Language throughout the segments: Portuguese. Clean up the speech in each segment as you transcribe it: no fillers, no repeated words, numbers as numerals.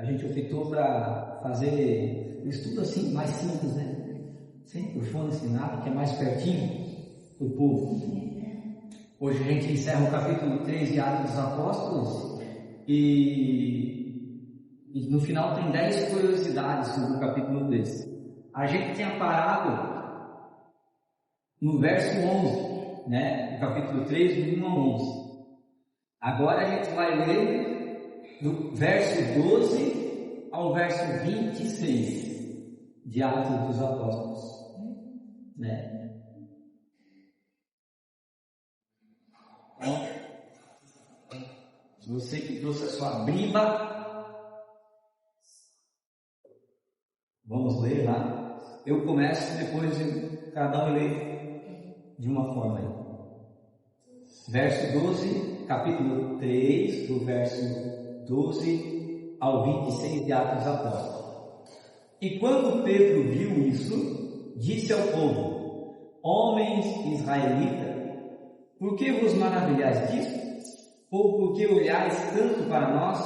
a gente optou para fazer um estudo assim, mais simples, né? Sem por fone, sem nada, que é mais pertinho do povo. Hoje a gente encerra o capítulo 3 de Atos dos Apóstolos e no final tem 10 curiosidades sobre o capítulo 3. A gente tinha parado no verso 11, né? Do capítulo 3, do 1 a 11. Agora a gente vai ler do verso 12 ao verso 26 de Atos dos Apóstolos, né? Então, você que trouxe a sua Bíblia, vamos ler lá. Eu começo, depois cada um lê de uma forma aí. Verso 12, capítulo 3, do verso 12 ao 26 de Atos dos Apóstolos. E quando Pedro viu isso, disse ao povo: homens israelitas, por que vos maravilhais disso? Ou por que olhais tanto para nós,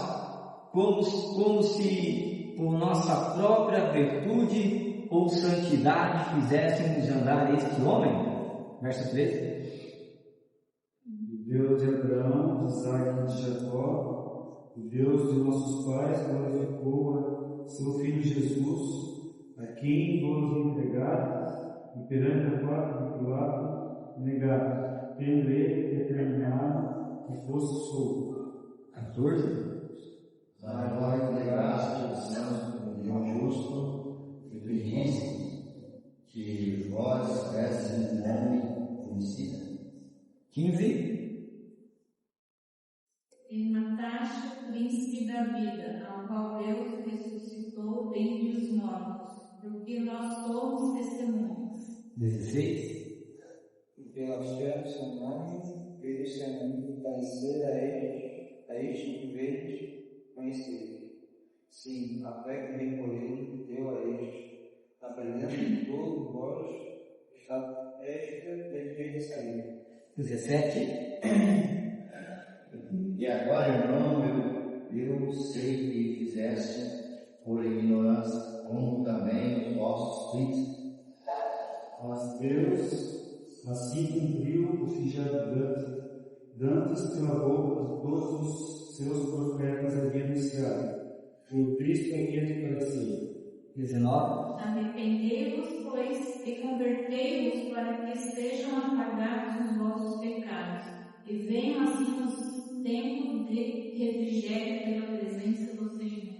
como se por nossa própria virtude ou santidade fizéssemos andar este homem? Verso 13. Deus de Abraão, de Isaac e de Jacó, o Deus de nossos pais, glorificou a seu Filho Jesus, a quem vos entregaram, e perante a parte de Pilato, negaram, tendo ele determinado que fosse solto. 14. Mas vós negaste o santo e o justo, e pediste que vós desses um homem homicida. 15. E mataste o príncipe da vida, ao qual Deus ressuscitou dentre os mortos, porque nós somos testemunhas. 16. E pela fé do seu nome, fez este caminho parecer a este que vedes conhecer. Sim, a fé que recolheu deu a este, na presença de todos vós, está esta desde sair. 17. E agora, irmão, eu sei que fizeste por ignorância, como também os vossos príncipes. Mas Deus assim cumpriu o que já dantes pela boca de todos os seus profetas havia anunciado, que o Cristo havia de padecer. 19. Arrependei-vos, pois, e convertei-vos para que sejam apagados os vossos pecados, e venham assim os tempos de refrigério pela presença do Senhor.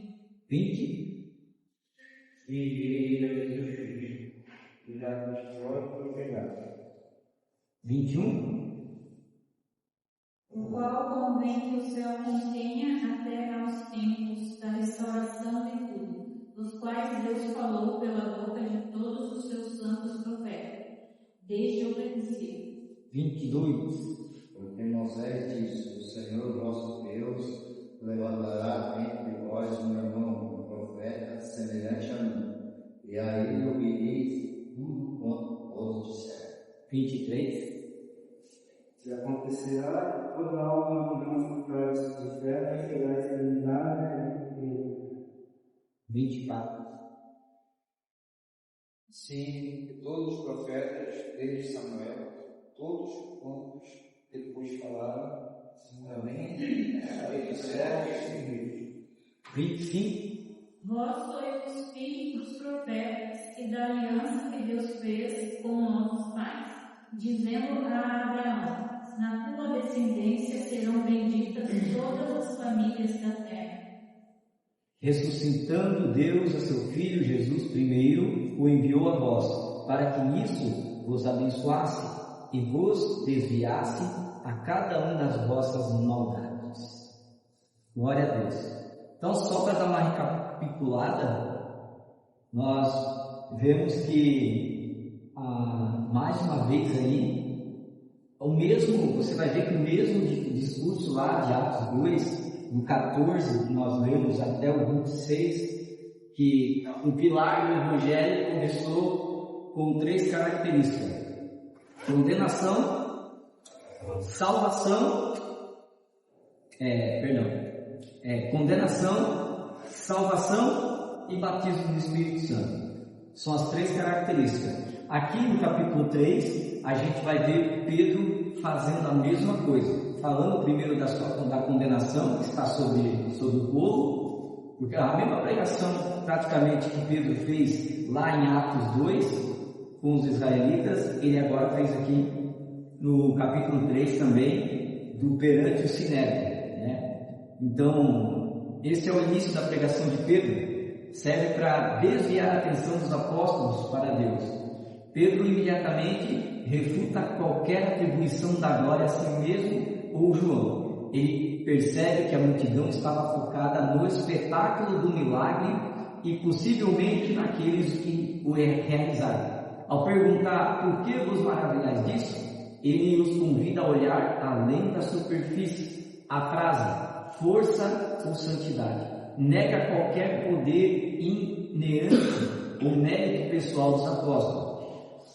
20. E ele do juízo, e já destrói por pecado. 21. O qual convém que o céu contenha até aos tempos da restauração de tudo, dos quais Deus falou pela boca de todos os seus santos profetas, desde o princípio. 22. Porque Moisés disse: o Senhor vosso Deus levantará entre vós um irmão, um profeta semelhante a mim, e a ele ouvireis tudo quanto vos disser. 23. Se acontecerá que toda alma que não escutar esse profeta será exterminada e 24. Sim, que todos os profetas, desde Samuel, todos quantos depois falaram, também disseram este livro. 25. Vós sois os filhos dos profetas e da aliança que Deus fez com nossos pais, dizendo a Abraão: na tua descendência serão benditas todas as famílias da terra. Ressuscitando Deus a seu Filho Jesus primeiro, o enviou a vós, para que nisso vos abençoasse e vos desviasse a cada um das vossas maldades. Glória a Deus. Então, só para dar uma recapitulada, nós vemos que mais uma vez aí, você vai ver que o mesmo discurso lá de Atos 2, no 14, que nós lemos até o 26, que o pilar do Evangelho começou com 3 características: condenação, condenação, salvação e batismo no Espírito Santo. São as 3 características. Aqui no capítulo 3, a gente vai ver Pedro fazendo a mesma coisa, falando primeiro da condenação que está sobre o povo, porque a mesma pregação praticamente que Pedro fez lá em Atos 2 com os israelitas, ele agora fez aqui no capítulo 3 também, do perante o Sinédrio, né? Então, esse é o início da pregação de Pedro, serve para desviar a atenção dos apóstolos para Deus. Pedro imediatamente refuta qualquer atribuição da glória a si mesmo ou João. Ele percebe que a multidão estava focada no espetáculo do milagre e possivelmente naqueles que o realizaram. Ao perguntar por que vos maravilhais disso, ele os convida a olhar além da superfície, a frase força ou santidade. Nega qualquer poder inerente ou mérito pessoal dos apóstolos.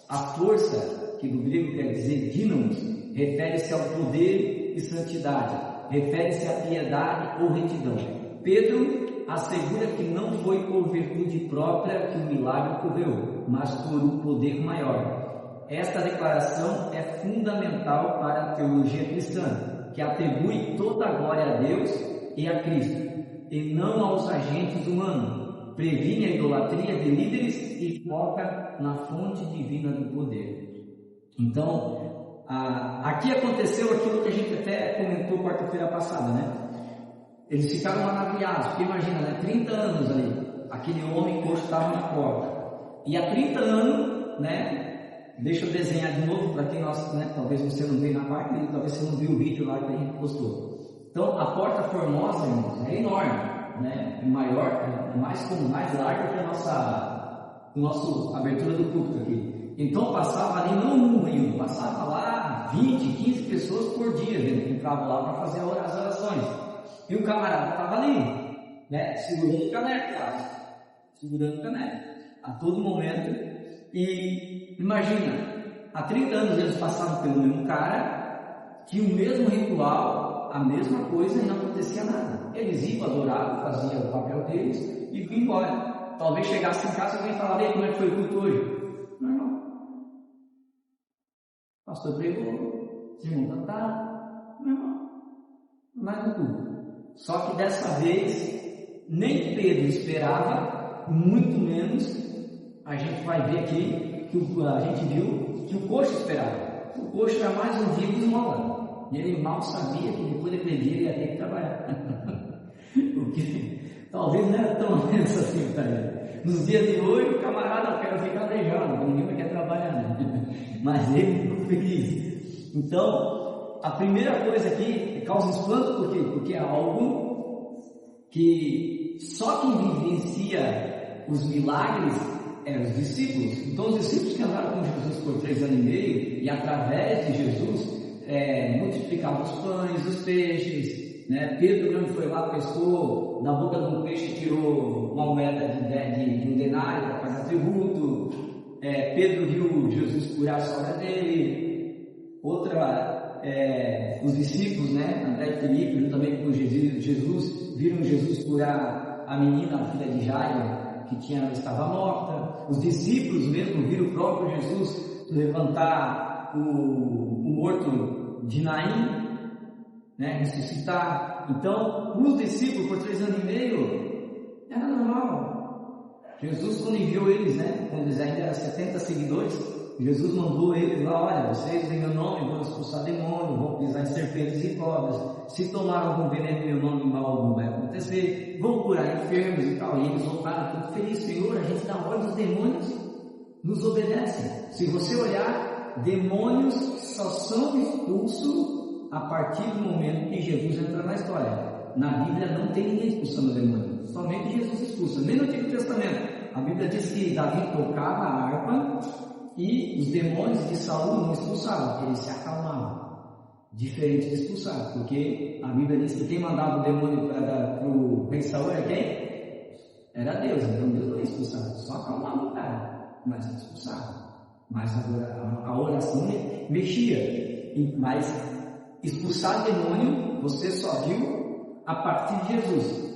A força, que do grego quer dizer dínamos, refere-se ao poder e santidade, refere-se à piedade ou retidão. Pedro assegura que não foi por virtude própria que o milagre ocorreu, mas por um poder maior. Esta declaração é fundamental para a teologia cristã, que atribui toda a glória a Deus e a Cristo, e não aos agentes humanos, previne a idolatria de líderes e foca na fonte divina do poder. Então, aqui aconteceu aquilo que a gente até comentou quarta-feira passada, né? Eles ficaram maravilhados, porque imagina, né? 30 anos ali, aquele homem coxo estava na porta, e há 30 anos, né? Deixa eu desenhar de novo para quem nós, né? Talvez você não veio na quarta, e talvez você não viu o vídeo lá que a gente postou. Então, a porta formosa, irmãos, é enorme, né? É maior, é mais larga que a nossa abertura do culto aqui. Então, passava ali não um rio, passava lá 20, 15 pessoas por dia, que entravam lá para fazer as orações. E o camarada estava ali, né? Segurando o caneco, a todo momento. E imagina, há 30 anos eles passavam pelo mesmo cara, tinha o mesmo ritual, a mesma coisa, e não acontecia nada. Eles iam, adoravam, faziam o papel deles e iam embora. Talvez chegasse em casa e alguém falaria: como é que foi o culto hoje? Normal. O pastor pregou, os irmãos cantaram, normal. Mais um culto. Só que dessa vez, nem Pedro esperava, muito menos a gente vai ver aqui, que a gente viu que o coxo esperava. O coxo era mais um dia de esmola. E ele mal sabia que depois daquele dia ele ia ter que trabalhar. Porque talvez não era tão menos assim para ele. Nos dias de hoje, o camarada, eu quero ficar aleijado, ninguém vai querer trabalhar, né? Mas ele ficou feliz. Então, a primeira coisa aqui causa espanto, por quê? Porque é algo que só quem vivencia os milagres eram os discípulos. Então, os discípulos que andaram com Jesus por 3 anos e meio, e através de Jesus, multiplicavam os pães, os peixes, né? Pedro, quando foi lá, pescou, da boca de um peixe tirou uma moeda de um denário para pagar tributo. Pedro viu Jesus curar a sogra dele. Os discípulos, né? André e Filipe, também com Jesus, viram Jesus curar a menina, a filha de Jairo, que estava morta. Os discípulos mesmo viram o próprio Jesus levantar o morto de Naim, né, ressuscitar. Então, os discípulos por 3 anos e meio era normal. Jesus, quando enviou eles, né, quando eles ainda eram 70 seguidores, Jesus mandou eles lá: olha, vocês em meu nome vão expulsar demônios, vão pisar em serpentes e cobras, se tomar algum veneno em meu nome, mal algum vai acontecer, vão curar enfermos e tal. E eles voltaram tudo felizes: Senhor, a gente dá ordem, os demônios nos obedecem. Se você olhar, demônios só são expulsos a partir do momento que Jesus entra na história. Na Bíblia não tem ninguém expulsando demônio, somente Jesus expulsa. Nem no Antigo Testamento, a Bíblia diz que Davi tocava a harpa e os demônios de Saul não expulsavam, porque eles se acalmavam. Diferente de expulsar, porque a Bíblia diz que quem mandava o demônio para o rei Saul era quem? Era Deus. Então Deus não ia expulsar, só acalmava o cara, mas não expulsava. Mas a oração mexia. Mas expulsar demônio você só viu a partir de Jesus.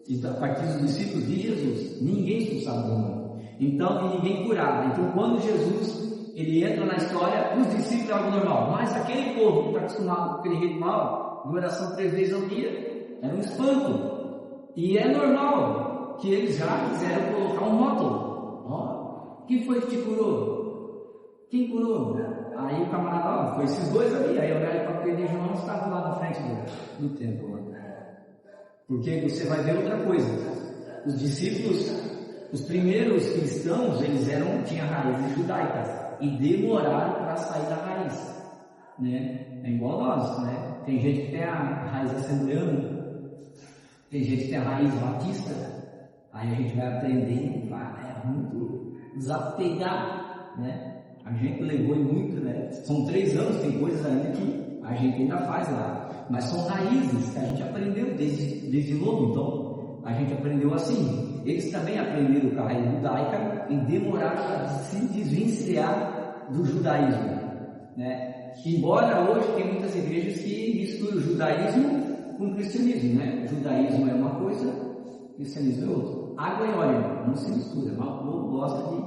Então, a partir dos discípulos de Jesus, ninguém expulsava o demônio. Então, e ninguém curava. Então, quando Jesus ele entra na história, os discípulos é algo normal. Mas aquele povo que está acostumado com aquele ritual de oração 3 vezes ao dia, era um espanto. E é normal que eles já quiseram colocar um rótulo. Ó, quem foi que te curou? Quem curou? Aí o camarada, foi esses dois ali. Aí olharam para Pedro e João, estavam lá na frente do templo. Porque você vai ver outra coisa. Os discípulos, os primeiros cristãos, eles tinham raízes judaicas e demoraram para sair da raiz, né? É igual nós, né? Tem gente que tem a raiz assembleana, tem gente que tem a raiz batista. Aí a gente vai aprendendo, é muito desapegar, né? A gente levou muito, né? São 3 anos, tem coisas ainda que a gente ainda faz lá, mas são raízes que a gente aprendeu desde novo. Então a gente aprendeu assim. Eles também aprenderam com a raiz judaica e demoraram para se desvencilhar do judaísmo, né? Embora hoje tem muitas igrejas que misturam o judaísmo com o cristianismo, né? O judaísmo é uma coisa, o cristianismo é outra. Água e óleo não se mistura, mas o povo gosta de...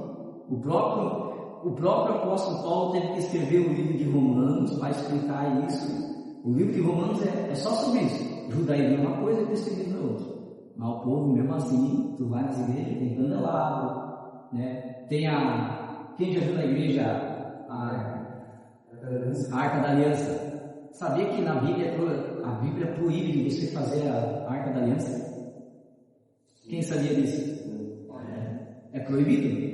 O próprio apóstolo Paulo teve que escrever o livro de Romanos para explicar isso. O livro de Romanos é só sobre isso. Judaísmo é uma coisa e cristianismo é outra. Mas o povo, mesmo assim, tu vai nas igrejas, tem candelabro, né? Tem quem já viu na igreja a Arca da Aliança? Sabia que na Bíblia a Bíblia proíbe de você fazer a Arca da Aliança? Quem sabia disso? É proibido.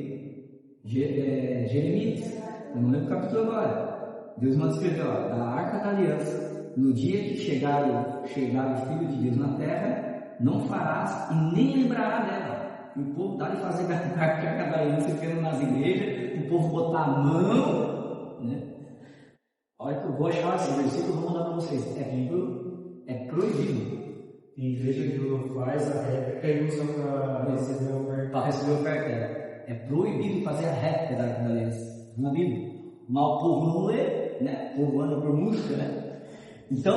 Jeremias, eu não lembro o capítulo agora. Deus manda escrever, da Arca da Aliança, no dia que chegar o Filho de Deus na terra, não farás e nem lembrará dela. E o povo está de fazer a Arca da Aliança ficando nas igrejas, o povo botar a mão, né? Olha que eu vou achar esse versículo, eu vou mandar para vocês. É proibido. Tem igreja que não faz a réplica e usa para receber o oferta. Para receber o oferta. É proibido fazer a réplica da Arca da Aliança na Bíblia. Mas o povo não lê, né? O povo anda por música, né? Então,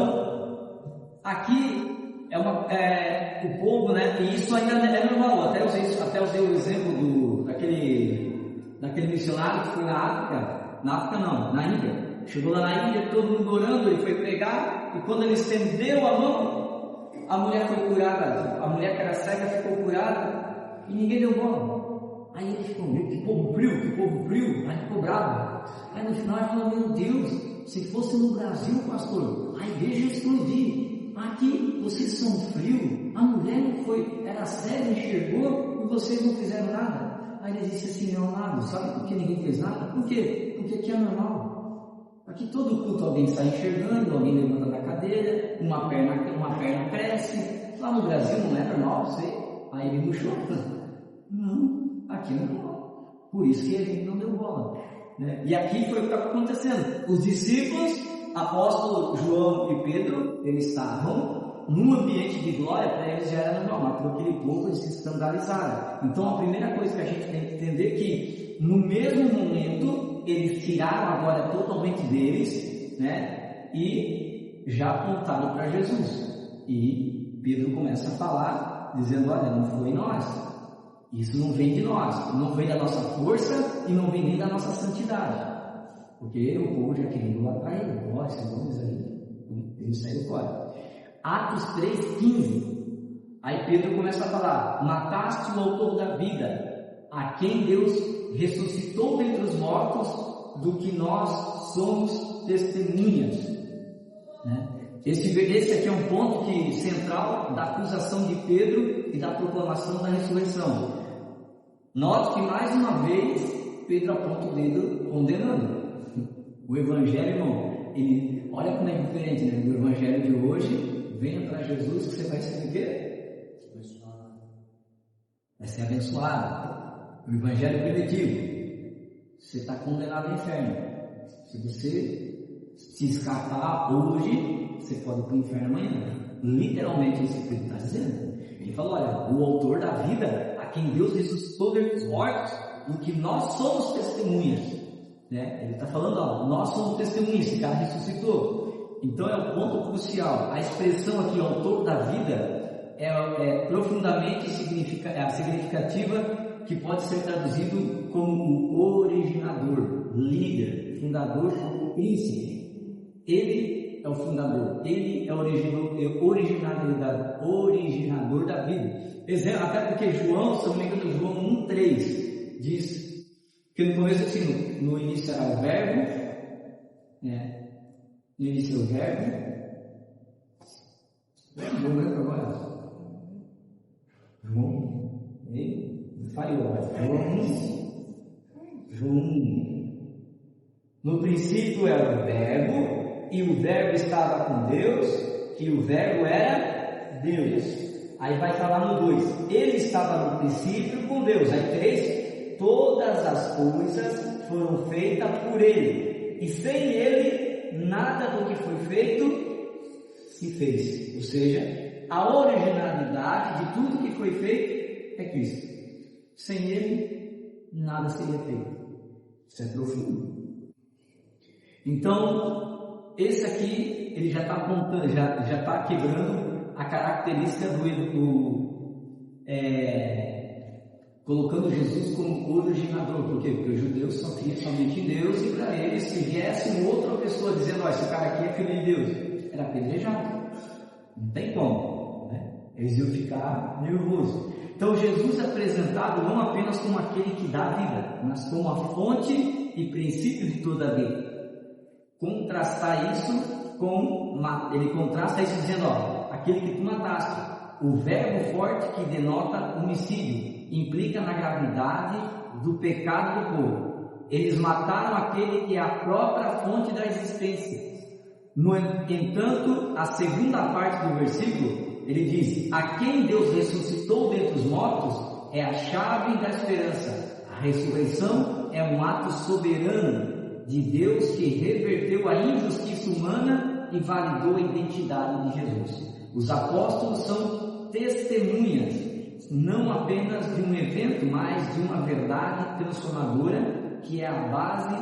aqui o povo, né? E isso ainda é normal. Até usei o exemplo daquele missionário que foi na África. Na África não, na Índia. Chegou lá na Índia, todo mundo orando, ele foi pregar, e quando ele estendeu a mão, a mulher foi curada. A mulher que era cega ficou curada e ninguém deu bola. Aí ele ficou, que povo frio, aí ficou bravo. Aí no final ele falou, meu Deus, se fosse no Brasil, pastor, a igreja ia explodir. Aqui vocês são frios, a mulher não foi, era cega, enxergou, e vocês não fizeram nada. Aí ele disse assim, Leonardo, sabe por que ninguém fez nada? Por quê? Porque aqui é normal. Aqui todo culto alguém sai enxergando, alguém levanta da cadeira, uma perna cresce. Lá no Brasil não é normal, sei. Aí ele murchou. Não. Aqui não, por isso que a gente não deu bola, né? E aqui foi o que estava acontecendo. Os discípulos, apóstolo João e Pedro, eles estavam num ambiente de glória, para eles já era normal, mas por aquele povo eles se escandalizaram. Então a primeira coisa que a gente tem que entender é que no mesmo momento eles tiraram a glória totalmente deles, né? E já apontaram para Jesus. E Pedro começa a falar, dizendo, olha, não foi nós. Isso não vem de nós, não vem da nossa força e não vem nem da nossa santidade. Porque o povo já queria ir lá para ele. Olha, esses homens ali, eles saíram fora. Atos 3,15. Aí Pedro começa a falar, mataste o autor da vida, a quem Deus ressuscitou dentre os mortos, do que nós somos testemunhas. Né? Esse aqui é um ponto central da acusação de Pedro e da proclamação da ressurreição. Note que mais uma vez Pedro aponta o dedo condenando. O evangelho, irmão, olha como é diferente, né? Do evangelho de hoje, venha para Jesus que você vai ser o quê? Vai ser abençoado. O evangelho primitivo, você está condenado ao inferno. Se você se escapar hoje, você pode ir para o inferno amanhã. Literalmente isso que Pedro está dizendo. Ele falou, olha, o autor da vida, a quem Deus ressuscitou dentre os mortos, do que nós somos testemunhas, né? Ele está falando, ó, nós somos testemunhas, esse cara ressuscitou. Então é o ponto crucial. A expressão aqui, autor da vida, é profundamente significativa, que pode ser traduzido como o originador, líder, fundador, príncipe. Ele é o fundador, ele é o originador da vida. Exemplo, até porque João, se eu não me engano, João 1,3 diz que no começo assim, no início era o verbo, no início é o verbo. Não lembro agora. João, falhou. João. No princípio era o verbo, e o verbo estava com Deus, e o verbo era Deus. Aí vai falar no 2, ele estava no princípio com Deus. Aí 3, todas as coisas foram feitas por ele, e sem ele nada do que foi feito se fez. Ou seja, a originalidade de tudo que foi feito é Cristo. Sem ele nada seria feito. Isso é profundo. Então, esse aqui, ele já está apontando, já está quebrando a característica colocando Jesus como originador. Por quê? Porque os judeus só criam somente em Deus, e para eles, se viesse outra pessoa dizendo, esse cara aqui é filho de Deus, era apedrejado. Não tem como, né? Eles iam ficar nervosos. Então Jesus é apresentado não apenas como aquele que dá a vida, mas como a fonte e princípio de toda a vida. Ele contrasta isso dizendo, aquele que tu mataste. O verbo forte que denota homicídio implica na gravidade do pecado do povo. Eles mataram aquele que é a própria fonte da existência. No entanto, a segunda parte do versículo, ele diz: a quem Deus ressuscitou dentre os mortos é a chave da esperança. A ressurreição é um ato soberano de Deus que reverteu a injustiça humana e validou a identidade de Jesus. Os apóstolos são testemunhas, não apenas de um evento, mas de uma verdade transformadora que é a base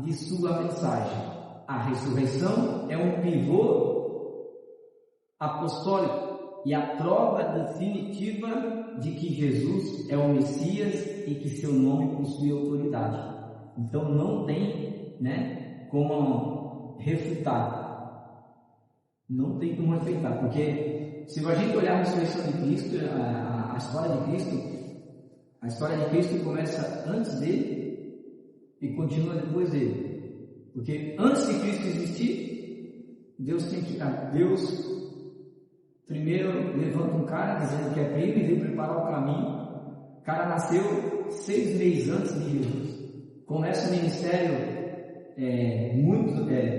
de sua mensagem. A ressurreição é um pivô apostólico e a prova definitiva de que Jesus é o Messias e que seu nome possui autoridade. Então não tem, como refutar. Não tem como refutar, porque se a gente olhar a ressurreição de Cristo, a história de Cristo começa antes dele e continua depois dele. Porque antes de Cristo existir, Deus primeiro levanta um cara dizendo que é primo e veio preparar o caminho. O cara nasceu 6 meses antes de Jesus. Começa o ministério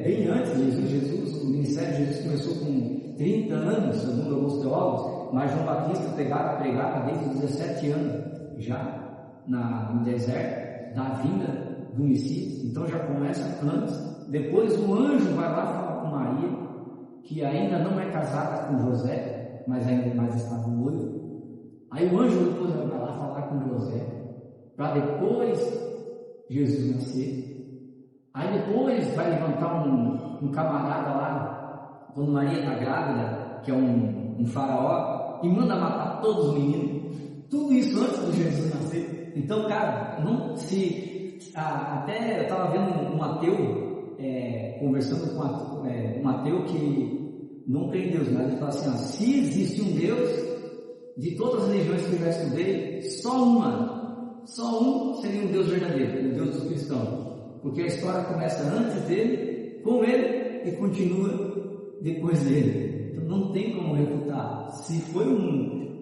bem antes de Jesus. O ministério de Jesus começou com 30 anos, segundo alguns teólogos, mas João Batista pregava desde os 17 anos, já no deserto, da vinda do Messias. Então já começa antes. Depois o anjo vai lá falar com Maria, que ainda não é casada com José, mas está noiva. Aí o anjo depois vai lá falar com José, para depois Jesus nascer. Aí depois vai levantar um camarada lá, quando Maria está grávida, que é um faraó, e manda matar todos os meninos. Tudo isso antes de Jesus nascer. Então, cara, até eu estava vendo um ateu conversando com um ateu que não crê em Deus, mas ele fala assim: se existe um Deus, de todas as religiões que eu já estudei, só um seria um Deus verdadeiro, o Deus dos cristãos, porque a história começa antes dele, com ele, e continua depois dele. Então não tem como refutar. Se foi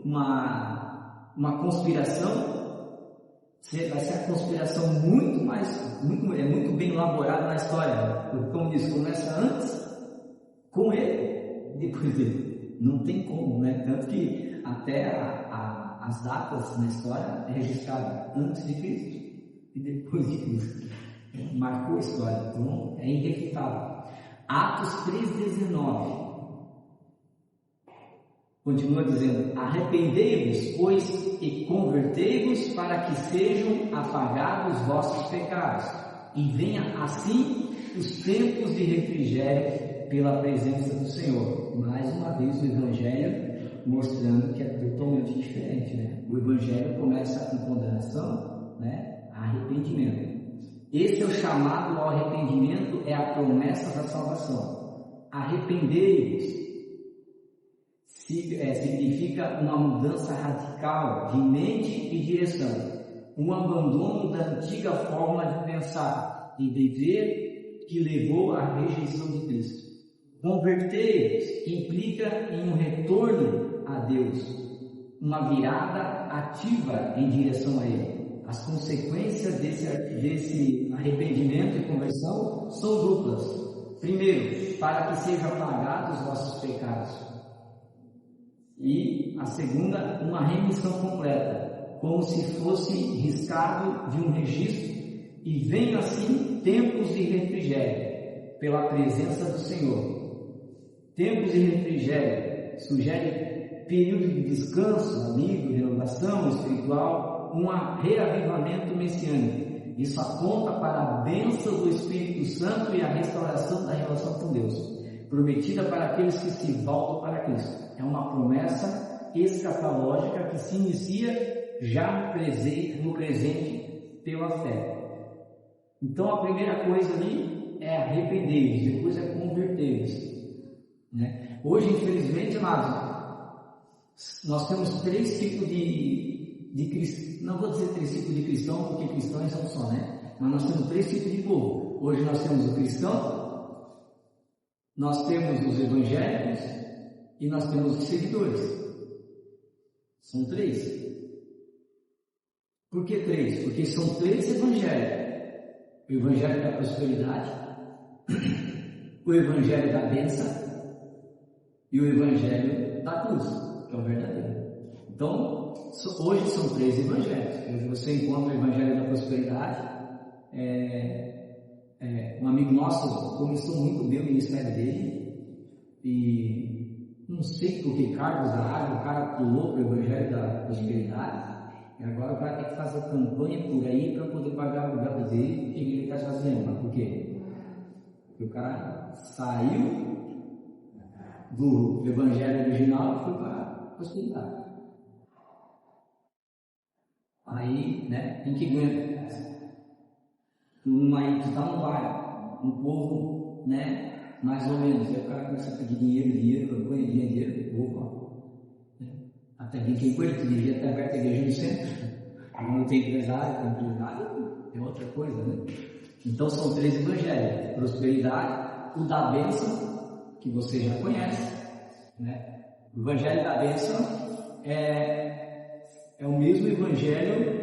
uma conspiração, vai ser a conspiração muito bem elaborada na história, porque, como diz, começa antes com ele, depois dele. Não tem como, Tanto que até as datas na história é registrada antes de Cristo e depois de Cristo. Marcou a história, então é irrefutável. Atos 3,19 continua dizendo: arrependei-vos, pois, e convertei-vos, para que sejam apagados vossos pecados, e venha assim os tempos de refrigério pela presença do Senhor. Mais uma vez o Evangelho mostrando que é totalmente diferente, né? O Evangelho começa com condenação, né, a arrependimento. Esse é o chamado ao arrependimento, é a promessa da salvação. Arrepender-vos significa uma mudança radical de mente e direção, um abandono da antiga forma de pensar e viver que levou à rejeição de Cristo. Converter-vos implica em um retorno a Deus, uma virada ativa em direção a Ele. As consequências desse arrependimento e conversão são duplas. Primeiro, para que sejam apagados os vossos pecados. E a segunda, uma remissão completa, como se fosse riscado de um registro, e venham assim tempos de refrigério, pela presença do Senhor. Tempos de refrigério sugere período de descanso, alívio, renovação espiritual, um reavivamento messiânico. Isso aponta para a bênção do Espírito Santo e a restauração da relação com Deus, prometida para aqueles que se voltam para Cristo. É uma promessa escatológica que se inicia já no presente pela fé. Então a primeira coisa ali é arrepender-vos, depois é converter-vos, né? Hoje, infelizmente, amados, nós temos 3 tipos de cristãos. Não vou dizer 3 tipos de cristãos, porque cristãos são só, né? Mas nós temos 3 tipos de povo. Hoje nós temos o cristão, nós temos os evangélicos e nós temos os seguidores. São 3. Por que 3? Porque são 3 evangelhos. O evangelho da prosperidade, o evangelho da bênção e o evangelho da cruz, que é o verdadeiro. Então, hoje são 3 evangelhos. Hoje você encontra o evangelho da prosperidade. Um amigo nosso começou muito bem o ministério dele, e não sei por que cargos da área, o cara pulou para o evangelho da prosperidade, e agora o cara tem que fazer campanha por aí para poder pagar o lugar dele, que ele está fazendo. Mas por quê? Porque o cara saiu do evangelho original e foi para a prosperidade. Aí, né, tem que ganhar. Aí tu está num bairro, um povo, né, mais ou menos, aí o cara começa a pedir dinheiro, ganha dinheiro, opa. Até quem foi, que devia estar aberto a igreja no centro. Não tem empresário, tem empresário, é outra coisa, né? Então são 3 evangelhos: prosperidade, o da bênção, que você já conhece, né? O evangelho da bênção é o mesmo evangelho,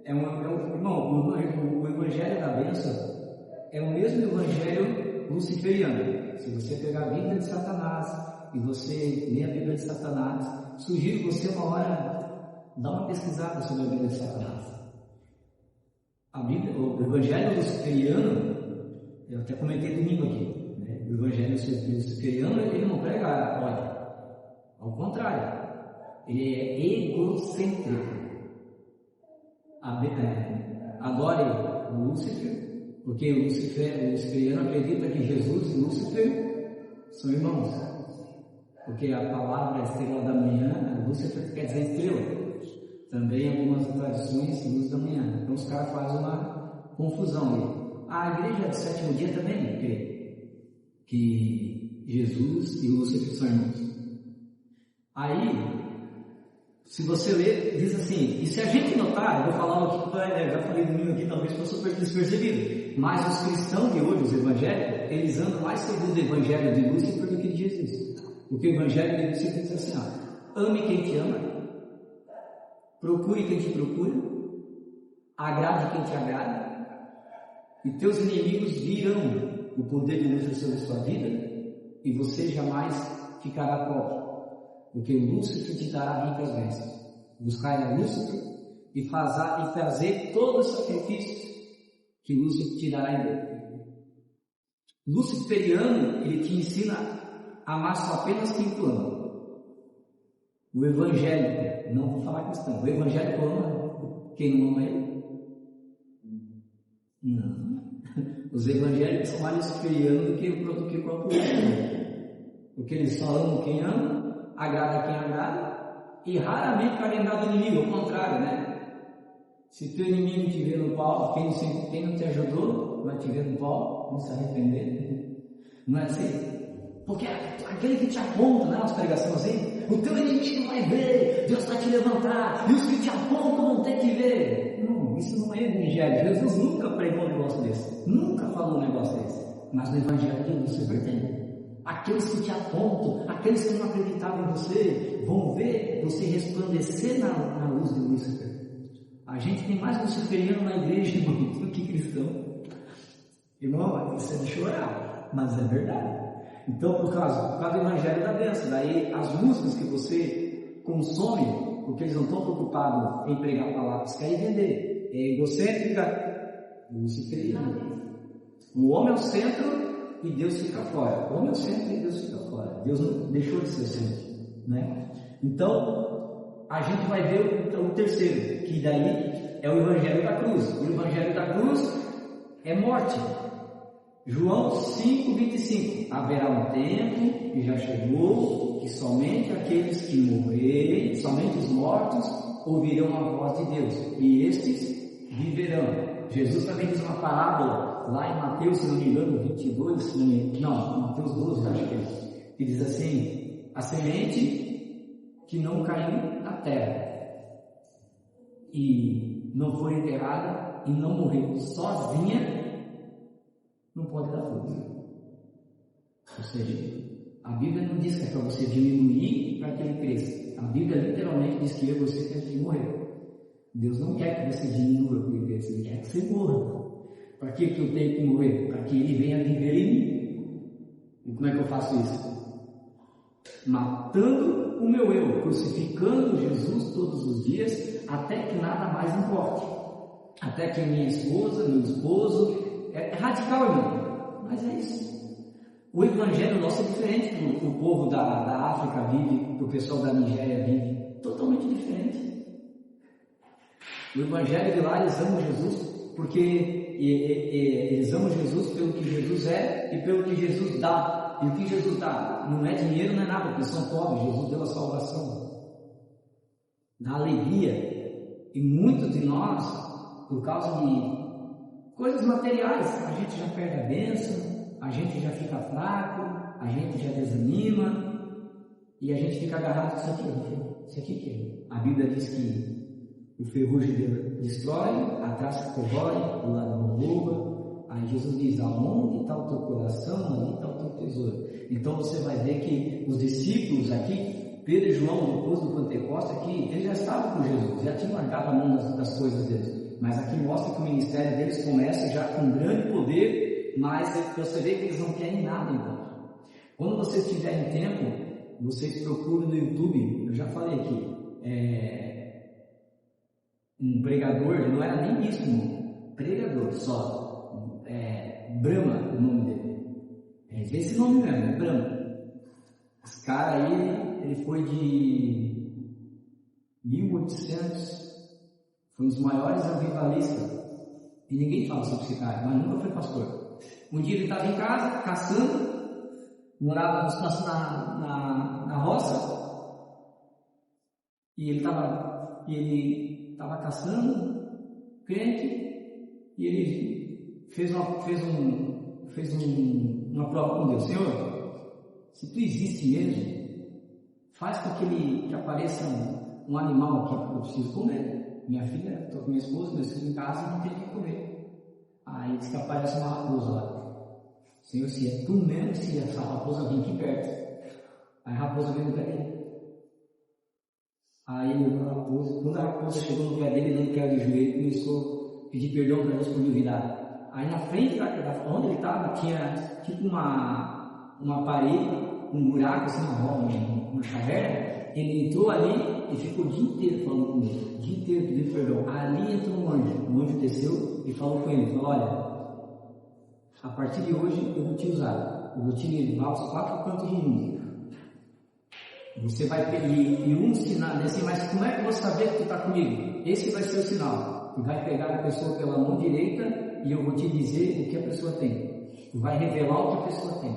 o evangelho da bênção é o mesmo evangelho luciferiano. Se você pegar a Bíblia de Satanás e você ler a Bíblia de Satanás, sugiro você uma hora dar uma pesquisada sobre a Bíblia de Satanás. O evangelho luciferiano, eu até comentei domingo aqui, né? O evangelho luciferiano, ele não prega ódio, ao contrário, ele é egocêntrico. Adore o Lúcifer, porque o luciferiano acredita que Jesus e Lúcifer são irmãos, porque a palavra estrela da manhã, Lúcifer quer dizer estrela. Também algumas tradições, luz da manhã. Então os caras fazem uma confusão ali. A igreja do 7º dia também crê que Jesus e Lúcifer são irmãos. Aí, se você ler, diz assim, e se a gente notar, eu vou falar o que eu já falei domingo aqui, talvez passou despercebido, mas os cristãos de hoje, os evangélicos, eles andam mais segundo o evangelho de Lúcifer do que de Jesus. Porque o evangelho de Lúcifer diz assim, ame quem te ama, procure quem te procura, agrade quem te agrada, e teus inimigos virão o poder de Lúcifer sobre a sua vida, e você jamais ficará pobre. Porque o Lúcifer te dará ricas bênçãos. Buscai a Lúcifer e fazer todos os sacrifícios que Lúcifer te dará em Deus. Luciferiano, ele te ensina a amar só apenas quem tu ama. O evangélico, não vou falar cristão, o evangélico ama quem não ama ele? Não. Os evangélicos são mais luciferianos do que o próprio povo. Porque eles só amam quem ama. agrada quem agrada e raramente vai lembrar do inimigo, ao contrário, né? Se teu inimigo te vê no pau, quem não te ajudou vai te ver no pau, não se arrepender. Não é assim? Porque aquele que te aponta, né, as pregações assim, o teu inimigo vai ver, Deus vai te levantar, e os que te apontam vão ter que ver. Não, isso não é evangelho. Jesus nunca pregou um negócio desse, nunca falou um negócio desse. Mas no evangelho você pretende. Aqueles que te apontam, aqueles que não acreditavam em você, vão ver você resplandecer na luz de Lúcifer. A gente tem mais luciferiano na igreja, irmão, do que cristão. Irmão, isso é de chorar, mas é verdade. Então, por causa do evangelho da bênção, daí as músicas que você consome, porque eles não estão preocupados em pregar palavras, querem vender. É egocêntrica, luciferiana. O homem é o centro e Deus fica fora. O homem é o centro e Deus fica fora. Deus não deixou de ser o centro, né? Então, a gente vai ver o terceiro, que daí é o evangelho da cruz. O evangelho da cruz é morte. João 5,25. Haverá um tempo, e já chegou, que somente aqueles que morrerem, somente os mortos, ouvirão a voz de Deus, e estes viverão. Jesus também diz uma parábola, lá em Mateus, se não me engano, 22, Mateus 12, acho que é, que diz assim: a semente que não caiu na terra, e não foi enterrada, e não morreu sozinha, não pode dar fruto. Ou seja, a Bíblia não diz que é para você diminuir para que ele cresça. A Bíblia literalmente diz que eu e você temos que morrer. Deus não quer que você diminua para que ele cresça, Ele quer que você morra. Para que eu tenho que morrer? Para que ele venha viver em mim. E como é que eu faço isso? Matando o meu eu, crucificando Jesus todos os dias, até que nada mais importe. Até que minha esposa, meu esposo... É radical, irmão, mas é isso. O evangelho nosso é diferente do que o povo da África vive, do pessoal da Nigéria vive, totalmente diferente. O evangelho de lá, eles amam Jesus porque eles amam Jesus pelo que Jesus é e pelo que Jesus dá. E o que Jesus dá não é dinheiro, não é nada, porque são pobres. Jesus deu a salvação, dá alegria. E muitos de nós, por causa de coisas materiais, a gente já perde a bênção, a gente já fica fraco, a gente já desanima e a gente fica agarrado com isso aqui que a Bíblia diz que o ferrugem destrói, a traça corrói, o ladrão rouba. Aí Jesus diz: aonde está o teu coração, ali está o teu tesouro. Então você vai ver que os discípulos aqui, Pedro e João, depois do Pentecostes aqui, eles já estavam com Jesus, já tinham largado a mão das coisas deles. Mas aqui mostra que o ministério deles começa já com grande poder, mas você vê que eles não querem nada então. Quando vocês tiverem tempo, vocês procuram no YouTube, eu já falei aqui, um pregador, não era nem isso, pregador só, Brahma, o nome dele. Esse nome mesmo, Brahma. Esse cara aí, ele foi de 1800, foi um dos maiores avivalistas, e ninguém fala sobre esse cara, mas nunca foi pastor. Um dia ele estava em casa, caçando, morava na roça, e ele estava caçando, crente, e ele fez uma prova com Deus: Senhor, se tu existe mesmo, faz com que apareça um animal aqui que eu preciso comer. Minha filha, estou com minha esposa, meus filhos em casa e não tem o que comer. Aí diz que aparece uma raposa lá. Senhor, se é tu mesmo, se essa raposa vir aqui perto. Aí a raposa veio no pé dele. Aí quando a raposa chegou no pé dele, dando queda de joelho, começou a pedir perdão para Deus por duvidar. Aí na frente, onde ele estava, tinha tipo uma parede, um buraco, assim, uma caverna. Ele entrou ali e ficou o dia inteiro falando com ele, o dia inteiro pedindo perdão. Ali entrou um anjo desceu e falou com ele, falou: olha, a partir de hoje eu vou te usar, eu vou te levar aos 4 cantos do mundo. Você vai ter um sinal, assim, mas como é que eu vou saber que tu está comigo? Esse vai ser o sinal. Tu vai pegar a pessoa pela mão direita e eu vou te dizer o que a pessoa tem. Tu vai revelar o que a pessoa tem.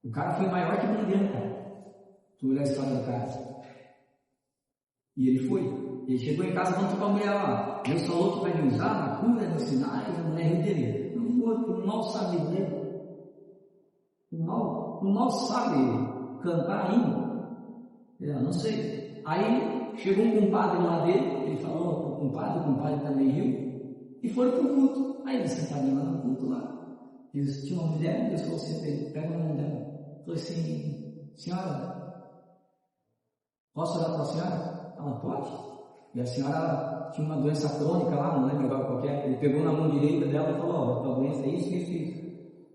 O cara foi maior que Branca. Fui olhar a história da casa. E ele foi. Ele chegou em casa, contou para a mulher lá: Deus falou que vai me usar na cura, nos sinais. A mulher riu dele. O mal sabe ler. O mal sabe cantar ainda. Eu não sei. Aí chegou um compadre lá dele. Ele falou para o compadre também riu. E foram para o culto. Aí eles sentaram lá no culto lá. Eles tinham uma mulher. Deus falou assim: pega o nome dela. Falei assim: senhora, posso orar para a senhora? Ela pode. E a senhora tinha uma doença crônica lá, não lembro agora qual é. Ele pegou na mão direita dela e falou: ó, tua doença é isso.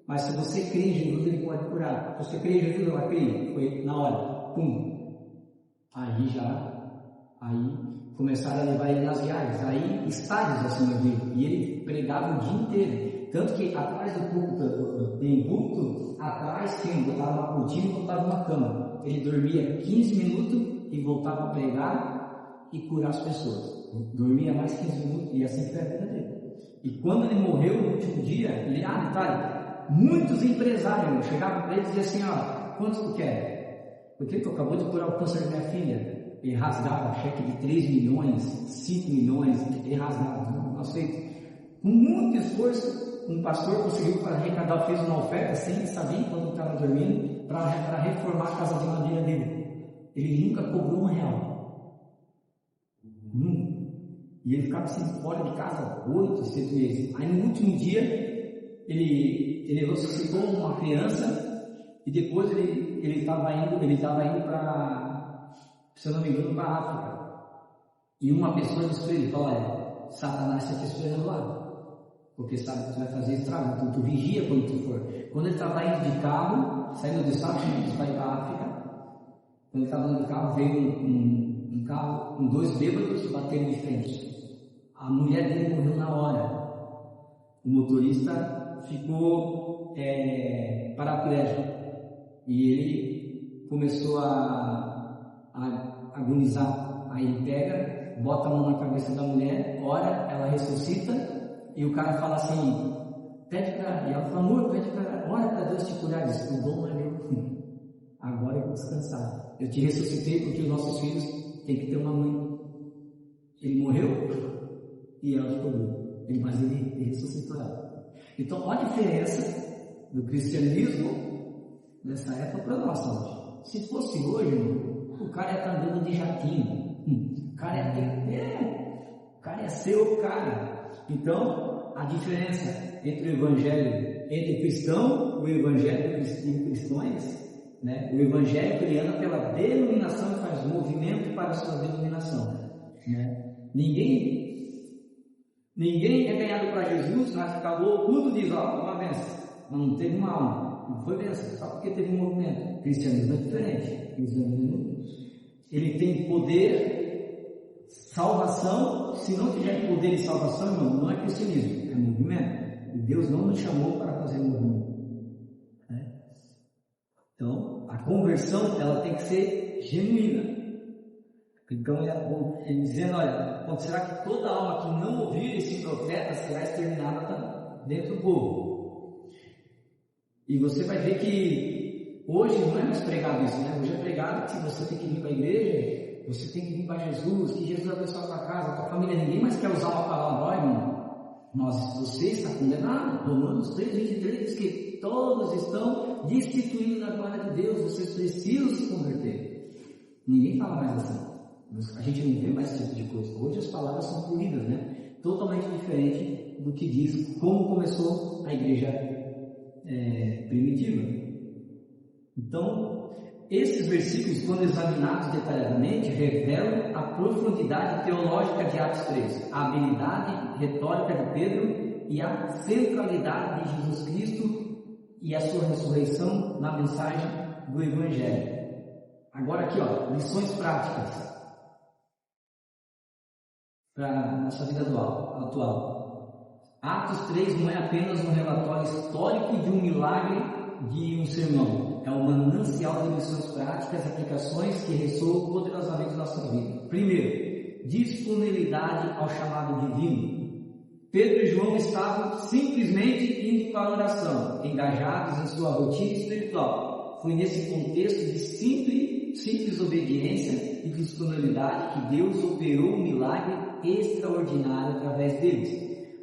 Mas se você crê em Jesus, ele pode curar. Se você crê em Jesus, ela crê. Foi na hora. Pum. Aí começaram a levar ele nas viagens. Aí estádios assim eu vi. E ele pregava o dia inteiro. Tanto que atrás do púlpito, atrás tinha, botava uma cortina e botava uma cama. Ele dormia 15 minutos e voltava a pregar e curar as pessoas. Dormia mais 15 minutos e assim foi a vida dele. E quando ele morreu no último dia, detalhe, muitos empresários chegavam para ele e diziam assim: ó, quantos tu quer? Porque tu acabou de curar o câncer da minha filha. Ele rasgava cheque de 3 milhões, 5 milhões, ele rasgava, não aceito. Com muito esforço, um pastor conseguiu arrecadar, fez uma oferta sem saber quando estava dormindo, para reformar a casa de madeira dele. Ele nunca cobrou R$1. E ele ficava assim fora de casa 8, 7 meses. Aí no último dia ele ressuscitou uma criança e depois ele estava indo para, se eu não me engano, para a África. E uma pessoa disse para ele: olha, Satanás está te esperando lá, porque sabe que tu vai fazer estrago, então tu vigia quando tu for. Quando ele estava indo de carro, saindo dos Estados Unidos para ir para a África, quando ele estava indo de carro, veio um carro com 2 bêbados batendo de frente. A mulher dele morreu na hora. O motorista ficou paraplégico e ele começou a agonizar. Aí ele pega, bota a mão na cabeça da mulher, ora, ela ressuscita e o cara fala assim: pede para, e ela fala: amor, pede para, ora para Deus te curar. Diz: o dom é meu, agora eu vou descansar. Eu te ressuscitei porque os nossos filhos têm que ter uma mãe. Ele morreu e ela ficou boa, mas ele ressuscitou ela. Então, olha a diferença do cristianismo nessa época para nós hoje. Se fosse hoje, o cara ia estar andando de jatinho, o cara ia ser o cara. Então, a diferença entre o evangelho entre cristão, o evangelho de cristãos, né? O evangelho ele anda pela denominação e faz movimento para a sua denominação, né? Ninguém é ganhado para Jesus, mas acabou tudo, diz: ó, uma benção, mas não teve uma alma, não foi benção, só porque teve um movimento. O cristianismo é diferente. O cristianismo, ele tem poder, salvação. Se não tiver poder de salvação, irmão, não é cristianismo, é movimento. E Deus não nos chamou para fazer movimento, né? Então, a conversão ela tem que ser genuína. Então, ele dizendo: olha, acontecerá que toda alma que não ouvir esse profeta será exterminada dentro do povo. E você vai ver que hoje não é mais pregado isso, né? Hoje é pregado que você tem que vir para a igreja, você tem que vir para Jesus, que Jesus abençoe a tua casa, a tua família. Ninguém mais quer usar uma palavra: ó, irmão, você está condenado. Romanos 3:23 diz que todos estão destituídos da glória de Deus, vocês precisam se converter. Ninguém fala mais assim. A gente não vê mais esse tipo de coisa. Hoje as palavras são polidas, né? Totalmente diferente do que diz como começou a igreja primitiva. Então, esses versículos, quando examinados detalhadamente, revelam a profundidade teológica de Atos 3, a habilidade retórica de Pedro e a centralidade de Jesus Cristo e a sua ressurreição na mensagem do Evangelho. Agora aqui, ó, lições práticas para a nossa vida atual. Atos 3 não é apenas um relatório histórico de um milagre de um sermão, é um manancial de lições práticas e aplicações que ressoam poderosamente na nossa vida. Primeiro, disponibilidade ao chamado divino. Pedro e João estavam simplesmente indo para a oração, engajados em sua rotina espiritual, foi nesse contexto de simples obediência e disponibilidade que Deus operou um milagre extraordinário através deles.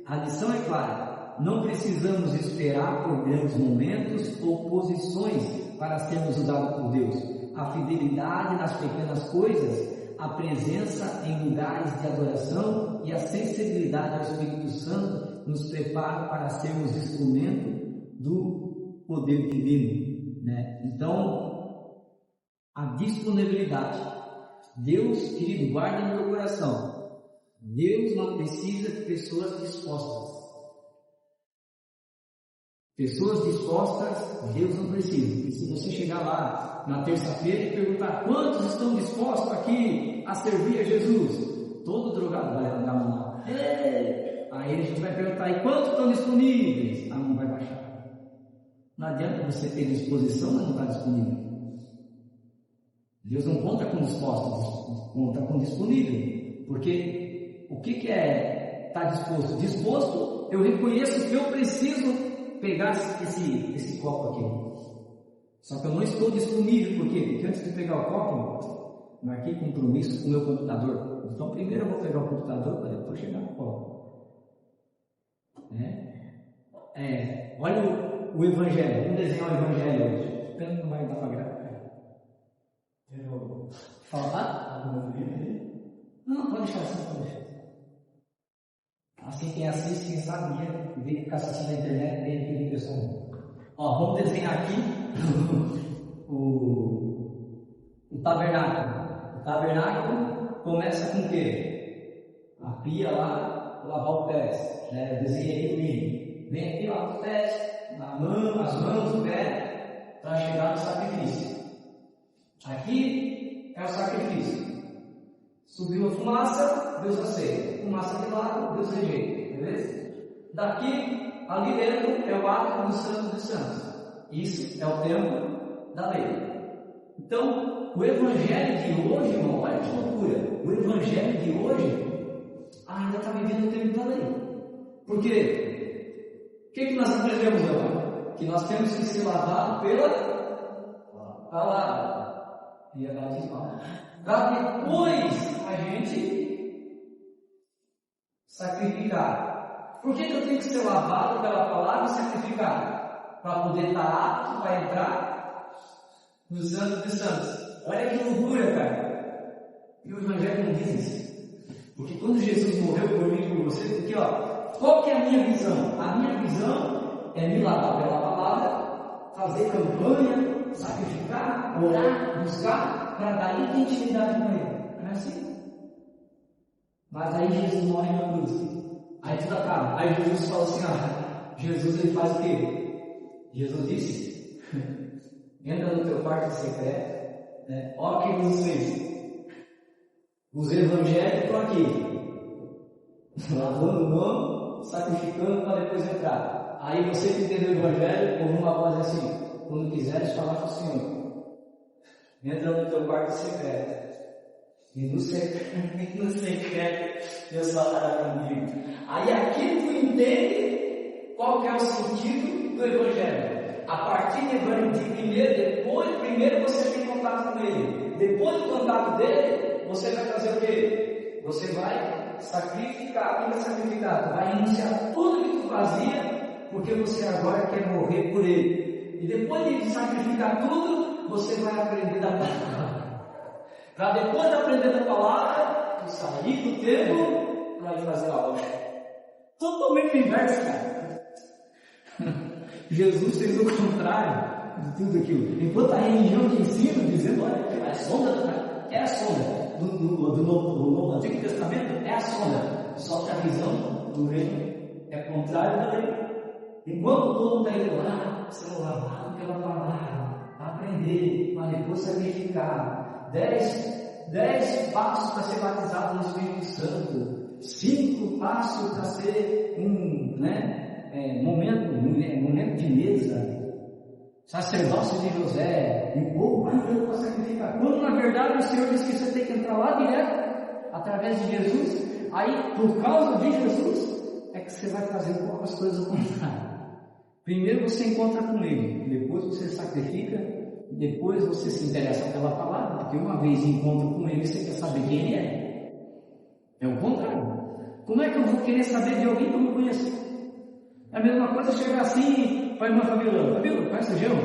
A lição é clara: não precisamos esperar por grandes momentos ou posições para sermos usados por Deus. A fidelidade nas pequenas coisas, a presença em lugares de adoração e a sensibilidade ao Espírito Santo nos prepara para sermos instrumento do poder divino, né? Então, a disponibilidade. Deus, querido, guarda no meu coração. Deus não precisa de pessoas dispostas. Pessoas dispostas, Deus não precisa. E se você chegar lá na terça-feira e perguntar quantos estão dispostos aqui a servir a Jesus, todo drogado vai dar a mão lá. Aí a gente vai perguntar: e quantos estão disponíveis? A mão vai baixar. Não adianta você ter disposição, mas não está disponível. Deus não conta com dispostos, conta com disponível. Porque o que é estar disposto? Disposto, eu reconheço que eu preciso pegar esse copo aqui. Só que eu não estou disponível. Por quê? Porque antes de pegar o copo, marquei compromisso com o meu computador. Então primeiro eu vou pegar o computador para depois chegar no copo. Olha o Evangelho. Vamos desenhar o Evangelho hoje. Pena que não vai dar para gravar. Falar? Não, pode deixar assim, pode deixar. Assim, quem assiste, quem sabe, vem ficar assistindo na internet, vem aqui pessoal. Vamos desenhar aqui o tabernáculo. O tabernáculo começa com o quê? A pia lá, lavar os pés. Né? Eu desenhei aqui o mínimo. Vem aqui, lava os pés, as mãos, o pé, para chegar no sacrifício. Aqui é o sacrifício. Subiu a fumaça, Deus aceita. Fumaça de lado, Deus rejeita. Beleza? Daqui, ali dentro, é o ato do Santo dos Santos. Isso é o templo da lei. Então, o Evangelho de hoje, irmão, olha que loucura. O Evangelho de hoje ainda está vivendo o tempo da lei. Por quê? O que nós aprendemos agora? Que nós temos que ser lavados pela palavra. E a palavra. Para depois a gente sacrificar. Por que eu tenho que ser lavado pela palavra e sacrificado? Para poder estar apto para entrar no Santo dos Santos. Olha que loucura, cara. E o Evangelho não diz isso. Porque quando Jesus morreu por mim e por você, porque qual que é a minha visão? A minha visão é me lavar pela palavra, fazer campanha, sacrificar, orar, buscar, para dar intimidade com Ele. Não é assim? Mas aí Jesus morre na cruz. Aí tudo acaba. Aí Jesus fala assim: Jesus ele faz o quê? Jesus disse: entra no teu quarto secreto, né? Olha o que Jesus fez. Os evangélicos estão aqui, lavando mão, sacrificando para depois entrar. Aí você que entendeu o evangelho, ouve uma voz assim: quando quiseres falar com o Senhor, entra no teu quarto secreto. E no secreto, Deus falará comigo. Aí aqui tu entende qual que é o sentido do Evangelho. A partir de primeiro você tem contato com Ele. Depois do contato dele, você vai fazer o quê? Você vai sacrificar. O que é sacrificar? Tu vai renunciar tudo que tu fazia, porque você agora quer morrer por Ele. E depois de sacrificar tudo, você vai aprender da palavra. Para depois de aprender da palavra, tu sair do templo para ir fazer a obra. Totalmente inverso, cara. Jesus fez o contrário de tudo aquilo. Enquanto a religião te ensina, dizendo: olha, é a sonda, é a sonda do Antigo Testamento, é a sonda. Só que a visão do reino é contrária da lei. Enquanto todo mundo está indo lá, sendo lavado pela palavra, aprender, para depois sacrificar. 10 passos para ser batizado no Espírito Santo, 5 passos para ser um momento de mesa, sacerdócio de José, um pouco mais para sacrificar. Quando na verdade o Senhor disse que você tem que entrar lá direto, através de Jesus. Aí, por causa de Jesus, é que você vai fazer as coisas ao contrário. Primeiro você encontra com Ele, depois você sacrifica, depois você se interessa pela palavra, porque uma vez encontra com ele, você quer saber quem ele é. É o contrário. Como é que eu vou querer saber de alguém que eu não conheço? É a mesma coisa chegar assim para a irmã Fabíola: Fabíola, conhece o Jean?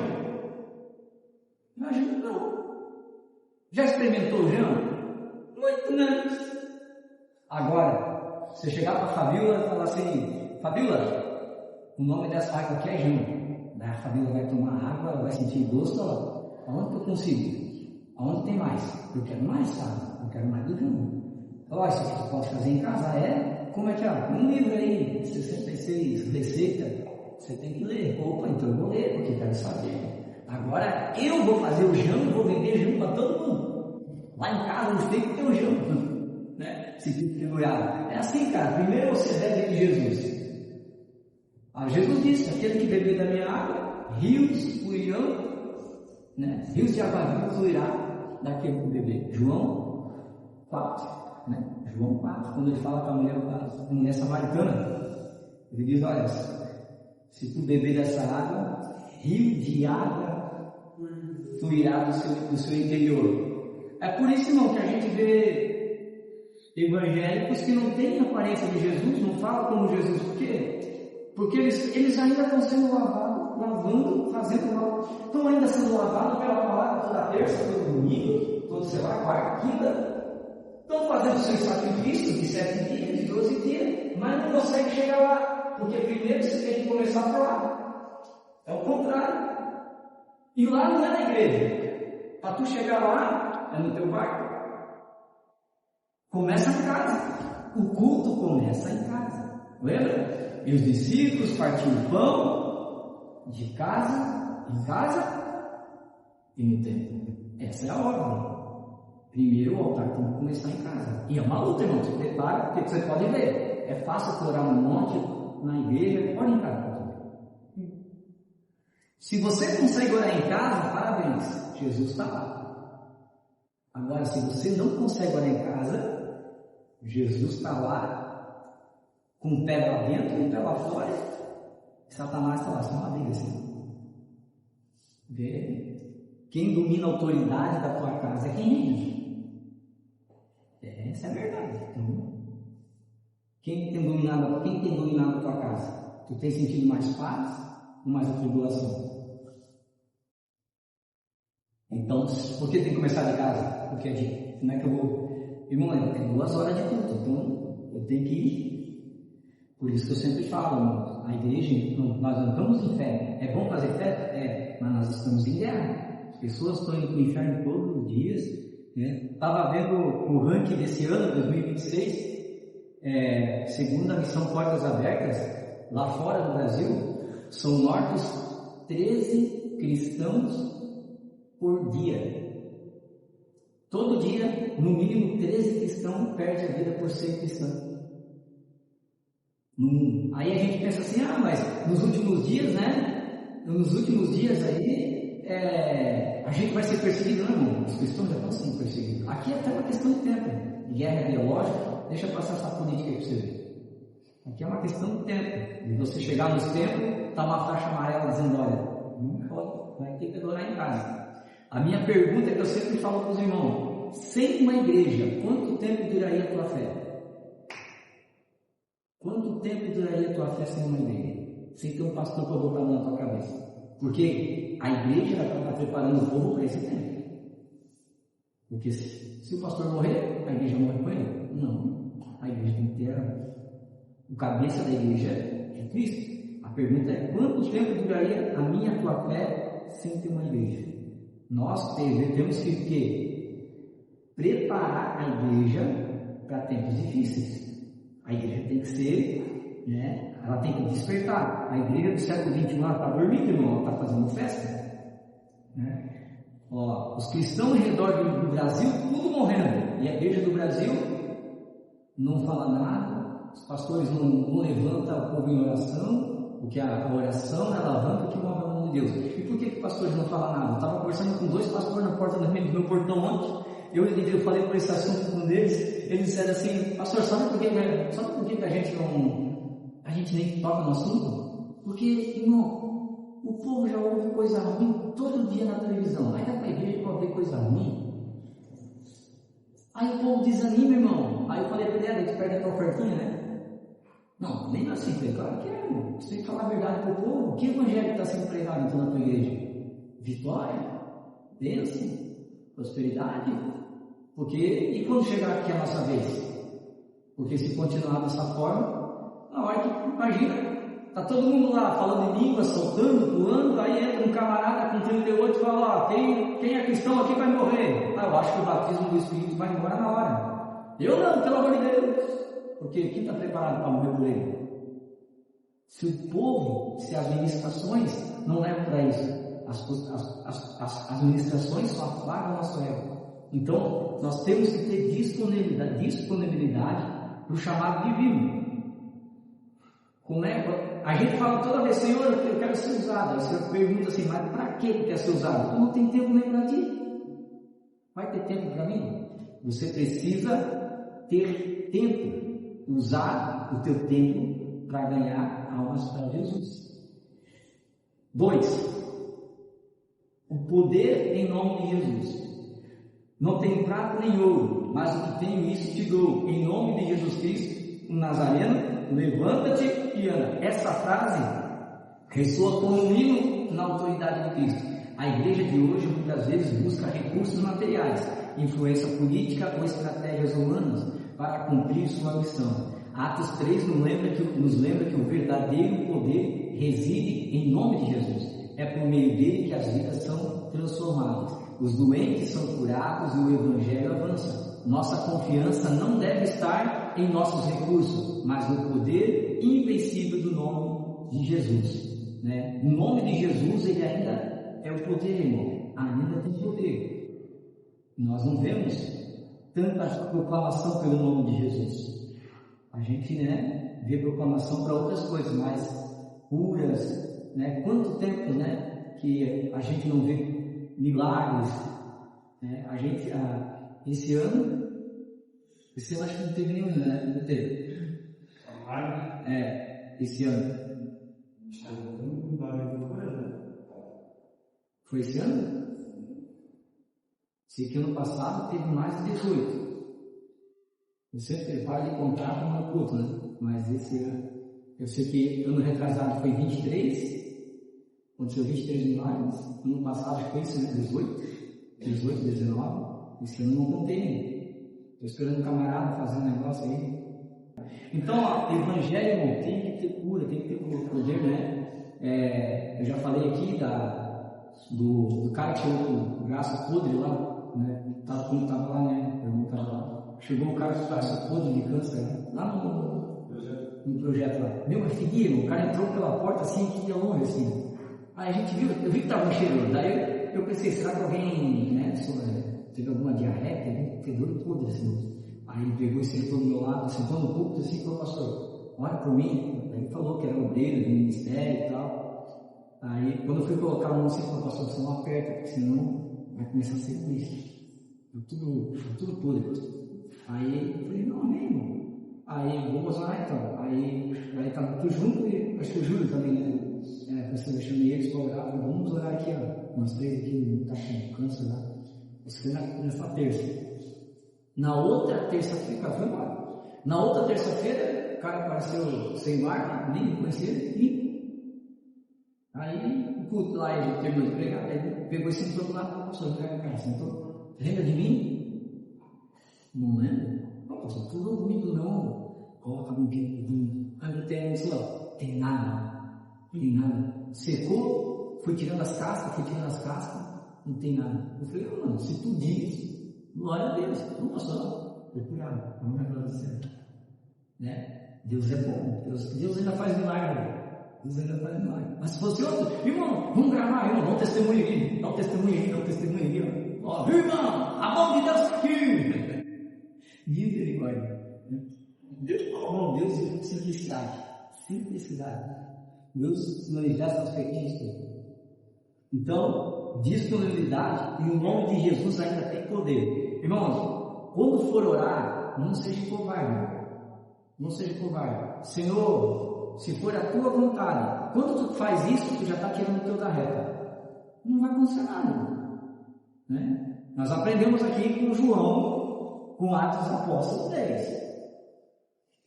Imagina, não. Já experimentou o Jean? Muito menos. Agora, você chegar para a Fabíola e falar assim: Fabíola, o nome dessa água aqui é Jean. A Fabíola vai tomar água, ela vai sentir gosto, ó. Aonde que eu consigo? Aonde tem mais? Eu quero mais, sabe? Eu quero mais do Jean. Olha, isso aqui você pode fazer em casa, é? Como é que é? Um livro aí, 66 receitas, você tem que ler. Opa, então eu vou ler, porque eu quero saber. Agora eu vou fazer o jam, vou vender jam para todo mundo. Lá em casa não tem que ter o jam, né? Se fica figurado. É assim, cara. Primeiro você bebe de Jesus. Jesus disse: aquele que beber da minha água, rios fluirão, né? Rios de água viva fluirá daquele que beber. João 4. Né? João 4, quando ele fala para a mulher samaritana, ele diz: olha, se tu beber dessa água, rio de água fluirá do seu interior. É por isso, irmão, que a gente vê evangélicos que não têm aparência de Jesus, não falam como Jesus. Por quê? Porque eles ainda estão sendo lavados, lavando, estão ainda sendo lavados pela palavra toda terça, todo domingo, todo, sei lá, quarta, quinta. Estão fazendo seu sacrifício de 7 dias, de 12 dias, mas não consegue chegar lá, porque primeiro você tem que começar por lá. É o contrário. E lá não é na igreja. Para tu chegar lá, é no teu quarto. Começa em casa. O culto começa em casa. Lembra? E os discípulos partiam o pão de casa em casa e no templo. Essa é a ordem. Primeiro o altar tem que começar em casa. E é uma luta, irmão. Se prepara, porque você pode ver. É fácil orar um monte na igreja, ora em casa. Se você consegue orar em casa, parabéns. Jesus está lá. Agora, se você não consegue orar em casa, Jesus está lá, com o pé lá dentro e o pé lá fora. E Satanás está lá, só uma briga assim. Vê? Quem domina a autoridade da tua casa é quem rege. Essa é a verdade. Então, quem tem dominado a tua casa? Tu tem sentido mais paz ou mais atribulação? Então, por que tem que começar de casa? Porque como é que eu vou? Irmão, tem 2 horas de culto, então eu tenho que ir. Por isso que eu sempre falo, irmão, a igreja, nós não estamos em fé. É bom fazer fé? É, mas nós estamos em guerra. As pessoas estão indo para o inferno todos os dias. Estava vendo o ranking desse ano, 2026, segundo a missão Portas Abertas, lá fora do Brasil, são mortos 13 cristãos por dia. Todo dia, no mínimo 13 cristãos perdem a vida por ser cristão. Aí a gente pensa assim: mas nos últimos dias, né? Nos últimos dias aí, a gente vai ser perseguido. Não, irmão, os cristãos já estão sendo perseguidos. Aqui é até uma questão de tempo. Guerra biológica, deixa eu passar essa política aí para você ver. Aqui é uma questão de tempo. De você chegar nos tempos, está uma faixa amarela dizendo: olha, não pode, vai ter que adorar em casa. A minha pergunta é que eu sempre falo para os irmãos: sem uma igreja, quanto tempo duraria a tua fé? Quanto tempo duraria a tua fé sem uma igreja? Sem ter um pastor para botar na tua cabeça? Porque a igreja está preparando o povo para esse tempo. Porque se o pastor morrer, a igreja morre com ele? Não. A igreja tem que ter o cabeça da igreja é Cristo. A pergunta é: quanto tempo duraria a minha e tua fé sem ter uma igreja? Nós temos que preparar a igreja para tempos difíceis. A igreja tem que ser, né? Ela tem que despertar. A igreja do século XXI está dormindo, irmão, ela está fazendo festa, né? Os cristãos ao redor do Brasil, tudo morrendo, e a igreja do Brasil não fala nada. Os pastores não levantam o povo em oração, porque a oração ela levanta o que move o nome de Deus. E por que os pastores não falam nada? Eu estava conversando com 2 pastores na porta do meu portão ontem. Eu falei por esse assunto com um deles. Eles disseram assim: pastor, sabe por que a gente nem toca no assunto? Porque, irmão, o povo já ouve coisa ruim todo dia na televisão. Aí ruim. Aí o povo desanima, irmão. Aí eu falei para ele, a gente perde a tua ofertinha, né? Não, nem assim, falei, claro que é, irmão. Você tem que falar a verdade para o povo. Que evangelho está sendo pregado então na tua igreja? Vitória, bênção, prosperidade. Porque, e quando chegar aqui a nossa vez? Porque se continuar dessa forma, na hora que, imagina, tá todo mundo lá falando em língua, soltando, pulando, aí entra um camarada com 38 e fala, ó, quem é cristão aqui vai morrer. Ah, eu acho que o batismo do Espírito vai embora na hora. Eu não, pelo amor de Deus. Porque quem está preparado para morrer por ele? Se o povo, se as ministrações não levam para isso, as ministrações só apagam o nosso ego. Então, nós temos que ter disponibilidade para o chamado divino. Como é? A gente fala toda vez, Senhor, eu quero ser usado. Aí você pergunta assim, mas para que quer ser usado? Eu não tenho tempo nem para ti. Vai ter tempo para mim? Você precisa ter tempo, usar o teu tempo para ganhar almas para Jesus. 2. O poder em nome de Jesus. Não tenho prata nem ouro, mas o que tenho isso te dou. Em nome de Jesus Cristo, o Nazareno, levanta-te e anda. Essa frase ressoa como um hino na autoridade de Cristo. A igreja de hoje muitas vezes busca recursos materiais, influência política ou estratégias humanas para cumprir sua missão. Atos 3 nos lembra que o verdadeiro poder reside em nome de Jesus. É por meio dele que as vidas são transformadas. Os doentes são curados e o Evangelho avança. Nossa confiança não deve estar em nossos recursos, mas no poder invencível do nome de Jesus. Né? O nome de Jesus, ele ainda é o poder, irmão. Ainda tem poder. Nós não vemos tanta proclamação pelo nome de Jesus. A gente, né, vê proclamação para outras coisas, mas curas, né? Quanto tempo, né, que a gente não vê milagres, né? A gente, esse ano acho que não teve nenhum, né? Não teve. Esse ano. Foi esse ano? Sei que ano passado teve mais de 18. Eu sempre preparo de contar para uma culto, né? Mas esse ano, eu sei que ano retrasado foi 23, aconteceu 23 milagres. Ano passado acho que foi 18, 19. Esse ano não contei. Estou esperando um camarada fazer um negócio aí. Então, o evangelho, irmão, tem que ter cura, tem que ter poder, né? Eu já falei aqui do cara que chegou com o braço podre lá, né? Quando estava lá, né? Eu não estava lá. Chegou um cara com o braço podre de câncer, né? Lá no projeto lá. Meu, mas fedia, o cara entrou pela porta assim, que ia longe, assim. Aí a gente viu, eu vi que estava um cheiro. Daí eu pensei, será que alguém, né, teve alguma diarreia, teve um fedor podre, assim. Aí ele pegou e sentou do meu lado, sentou no púlpito assim e falou, pastor, olha por mim. Aí ele falou que era obreiro do ministério e tal. Aí quando eu fui colocar a mão assim, falou, pastor, você não aperta, porque senão vai começar a ser triste. Tudo podre, pastor. Aí eu falei, não, amém, irmão. Aí vamos orar então. Aí tá tudo junto e acho que o Júlio também, né? Eu chamei eles para orar, falei, vamos orar aqui, ó. Nós três aqui, tá com câncer lá. Isso foi nessa terça. Na outra terça-feira, foi embora. Na outra terça-feira, o cara apareceu sem marca, nem conhecia ele. Aí o culto lá, a gente terminou de pregar, aí pegou e sentou do lado do pastor, cara, sentou. Lembra de mim? Não lembro? Não, pastor, tudo domingo não. Coloca no bico. Aí não tem isso, ó. Tem nada. Secou, fui tirando as cascas, não tem nada. Eu falei, mano, se tu diz, glória a Deus, não passou. Foi curado, vamos agradecer. Né? Deus é bom, Deus ainda faz milagre. Mas se fosse outro, irmão, vamos gravar, irmão, dá um testemunho aqui, ó, irmão, a mão de Deus aqui. Misericórdia. Deus é simplicidade. Deus manifesta as pequenas coisas. Então, disponibilidade e o nome de Jesus ainda tem poder. Irmãos, quando for orar, não seja covarde. Senhor, se for a tua vontade, quando tu faz isso, tu já está tirando o teu da reta. Não vai acontecer nada. né? Nós aprendemos aqui com João, com Atos dos Apóstolos 10.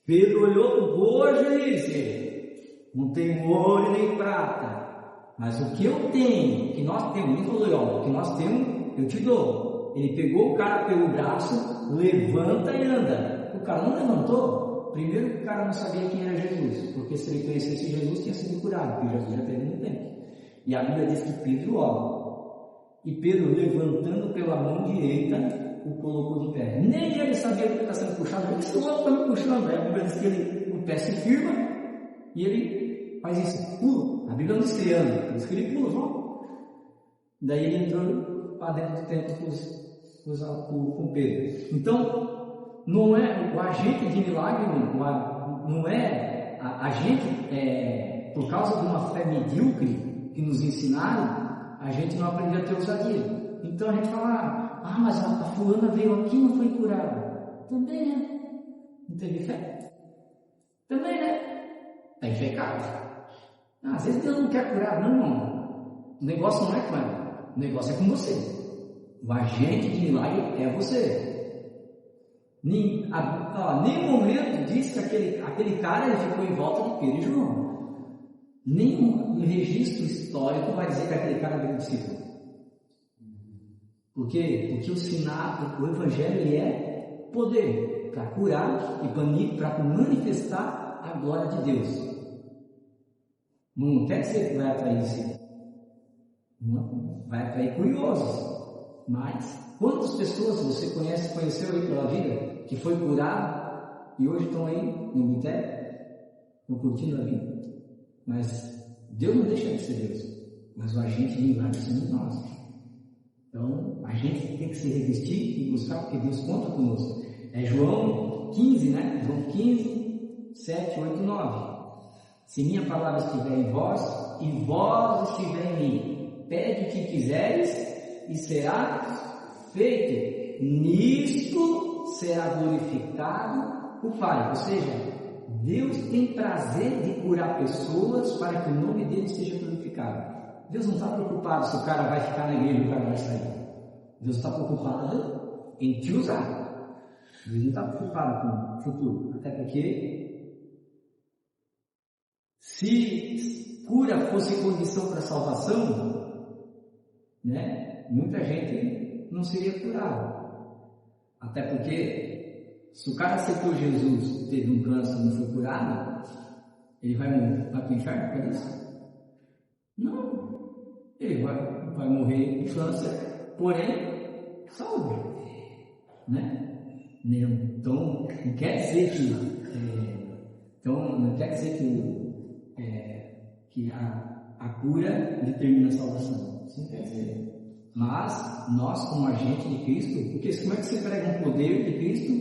Pedro olhou para o bojo e disse: não tenho ouro nem prata, mas o que eu tenho, que nós temos, ele falou: o que nós temos, eu te dou. Ele pegou o cara pelo braço, levanta e anda. O cara não levantou. Primeiro que o cara não sabia quem era Jesus, porque se ele conhecesse Jesus, tinha sido curado, porque Jesus já teve no tempo. E a Bíblia diz que Pedro ora. E Pedro, levantando pela mão direita, o colocou de pé. Nem ele sabia que ele está sendo puxado. Ele disse: o outro está me puxando. A Bíblia diz que o pé se firma e ele faz isso, pula. A Bíblia não diz que ele anda, diz que ele pula, só. Daí ele entrou para dentro do templo com Pedro. Então, não é o agente de milagre, não é a gente, por causa de uma fé medíocre que nos ensinaram, a gente não aprendeu a ter ousadia. Então a gente fala: mas a fulana veio aqui e não foi curada. Também, né? Não teve fé? Também, né? Está enfecado. Às vezes Deus não quer curar, não. O negócio não é com ela, o negócio é com você. O agente de milagre é você. Nem momento diz que aquele cara ele ficou em volta de Pedro e João. Nenhum registro histórico vai dizer que aquele cara veio discípulo. Por quê? Porque o Evangelho ele é poder para curar e para manifestar a glória de Deus. Não quer dizer que vai atrair discípulos. Vai atrair curiosos. Mas quantas pessoas você conheceu aí pela vida que foi curado e hoje estão aí no boteco, estão curtindo a vida? Mas Deus não deixa de ser Deus, mas o agente de milagre somos nós. Então a gente tem que se revestir e buscar, porque Deus conta conosco. É João 15, né? João 15, 7, 8, 9. Se minha palavra estiver em vós e vós estiver em mim, pede o que quiseres e será feito. Nisto será glorificado o Pai. Ou seja, Deus tem prazer de curar pessoas para que o nome dele seja glorificado. Deus não está preocupado se o cara vai ficar na igreja ou o cara vai sair. Deus está preocupado em te usar. Deus não está preocupado com o futuro. Até porque, se cura fosse condição para salvação, né, muita gente não seria curada. Até porque, se o cara aceitou Jesus, teve um câncer e não foi curado, ele vai para o inferno por isso? Não. Ele vai morrer de câncer, porém, saúde. Né? Então, não quer dizer que a cura determina a salvação. Isso não quer dizer. Mas, nós, como agente de Cristo, porque como é que você prega um poder de Cristo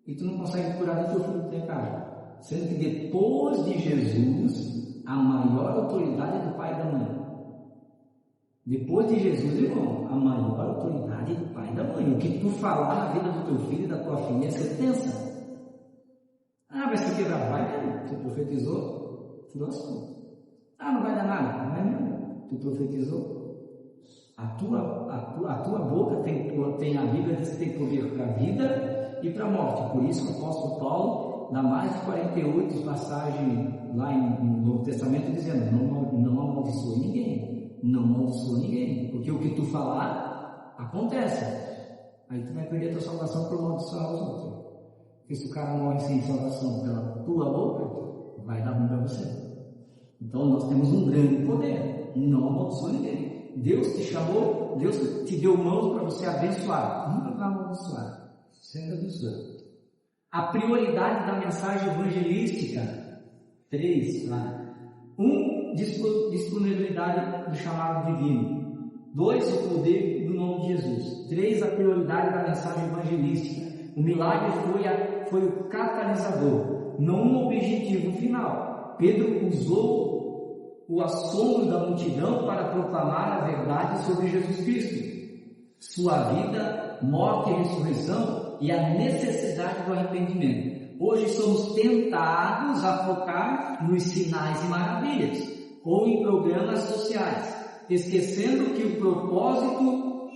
e tu não consegue curar nem teu filho que tem casa? Sendo que depois de Jesus, a maior autoridade é do pai e da mãe. Depois de Jesus, irmão, a maior autoridade é do pai e da mãe. O que tu falar na vida do teu filho e da tua filha é sentença. Vai se quebrar, vai, tu profetizou, tu lascou. Não vai dar nada, não vai não, tu profetizou. A tua boca tem a Bíblia diz que tem poder para a vida e para a morte. Por isso o apóstolo Paulo dá mais de 48 passagens lá no Novo Testamento dizendo: não amaldiçoe ninguém, não amaldiçoe ninguém, porque o que tu falar acontece. Aí tu vai perder a tua salvação por amaldiçoar os outros. Porque se o cara morre sem salvação pela tua boca, vai dar ruim para você. Então nós temos um grande poder. Não amaldiçoe ninguém. Deus te chamou, Deus te deu mãos para você abençoar. Nunca vai amaldiçoar. Sempre abençoar. A prioridade da mensagem evangelística. 3. 1. Disponibilidade do chamado divino. 2. O poder do nome de Jesus. 3. A prioridade da mensagem evangelística. O milagre foi o catalisador, não um objetivo final. Pedro usou o assombro da multidão para proclamar a verdade sobre Jesus Cristo, sua vida, morte e ressurreição e a necessidade do arrependimento. Hoje somos tentados a focar nos sinais e maravilhas ou em programas sociais. esquecendo que o propósito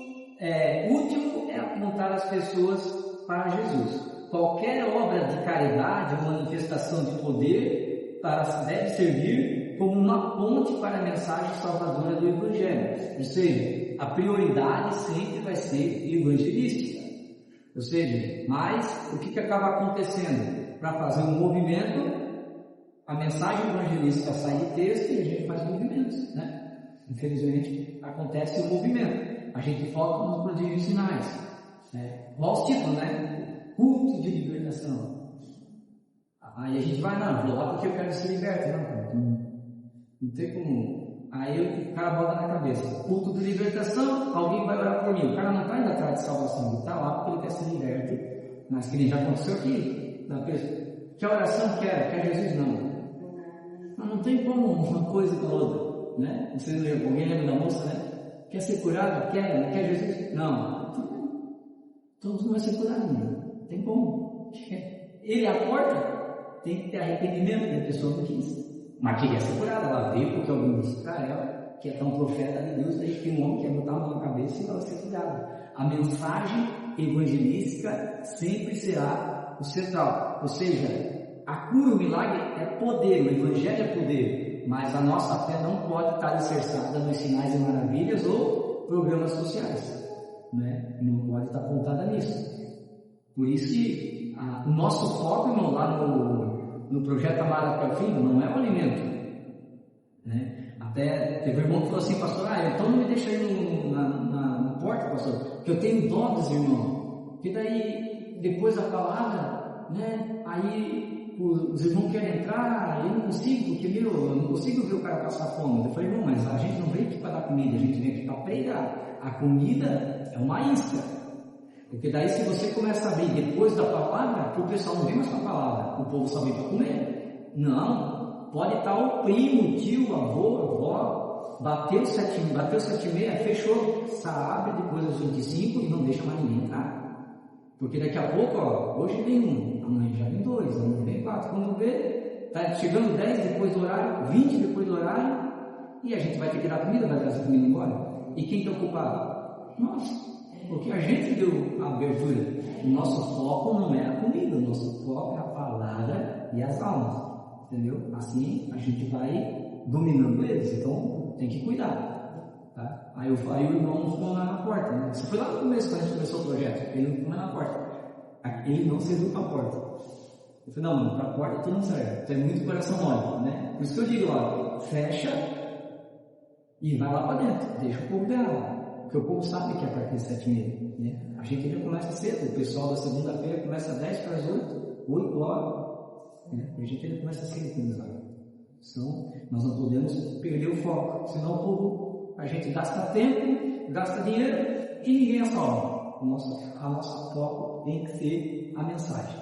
último é apontar as pessoas para Jesus. Qualquer obra de caridade ou manifestação de poder deve servir como uma ponte para a mensagem salvadora do Evangelho. Ou seja, a prioridade sempre vai ser evangelística. Ou seja, mas o que acaba acontecendo? Para fazer um movimento, a mensagem evangelística sai de texto e a gente faz movimentos, né? Infelizmente, acontece o movimento. A gente foca nos prodígios sinais. Qual os títulos, né? Culto de libertação. Aí a gente vai, não, vou lá porque eu quero ser liberto. Não tem como. Aí o cara bota na cabeça, culto de libertação, alguém vai orar por mim. O cara não está indo atrás de salvação, ele está lá porque ele quer ser liberto. Mas que nem já aconteceu aqui. Que oração quer? Quer Jesus? Não tem como uma coisa com a outra, né? Alguém lembra da moça, né? Quer ser curado? Quer Jesus? Não. Todo mundo vai ser curado, não tem como. Ele é a porta, tem que ter arrependimento, e a pessoa não quis. Mas queria ser curada, ela veio porque alguém disse para ela que é tão profeta de Deus, daí que um homem quer botar a mão na cabeça e ela ser curada. A mensagem evangelística sempre será o central, ou seja, a cura, o milagre é poder, o evangelho é poder, mas a nossa fé não pode estar alicerçada nos sinais e maravilhas ou programas sociais, né? Não pode estar apontada nisso. Por isso que o nosso foco, irmão, lá no projeto Amar até o Fim, não é o alimento, né? Até teve um irmão que falou assim, pastor, então não me deixa aí na porta, pastor, porque eu tenho dó dos irmãos, porque daí, depois da palavra, né, aí os irmãos querem entrar, eu não consigo, porque eu não consigo ver o cara passar fome. Eu falei, não, mas a gente não veio aqui para dar comida, a gente veio aqui para pregar. A comida é uma isca, porque daí se você começa a ver depois da palavra, o pessoal não vem mais com a palavra, o povo só vem para comer. Não, pode estar o primo, o tio, o avô, a avó, bateu 7h30, fechou, abre depois das 25 e não deixa mais ninguém entrar. Porque daqui a pouco, hoje vem um, amanhã já vem 2, amanhã vem 4. Quando vê, está chegando 10 depois do horário, 20 depois do horário, e a gente vai ter que dar comida, vai trazer comida embora. E quem está ocupado? Nós. Porque a gente deu a abertura. O nosso foco não é a comida, o nosso foco é a palavra e as almas. Entendeu? Assim a gente vai dominando eles, então tem que cuidar. Tá? Aí o irmão ficou lá na porta, né? Isso foi lá no começo, quando a gente começou o projeto. Ele não ficou lá na porta. Ele não serviu para a porta. Eu falei, não, mano, para a porta tu não serve. Tem muito coração mole, né? Por isso que eu digo, fecha e vai lá para dentro. Deixa o povo ganhar. Porque o povo sabe que é a partir de 7h30. Né? A gente ainda começa cedo. O pessoal da segunda-feira começa 10 para as 8 horas. Né? A gente ainda começa cedo com isso. Então, nós não podemos perder o foco. Senão o povo... A gente gasta tempo, gasta dinheiro e ninguém é salvo. O nosso foco tem que ser a mensagem.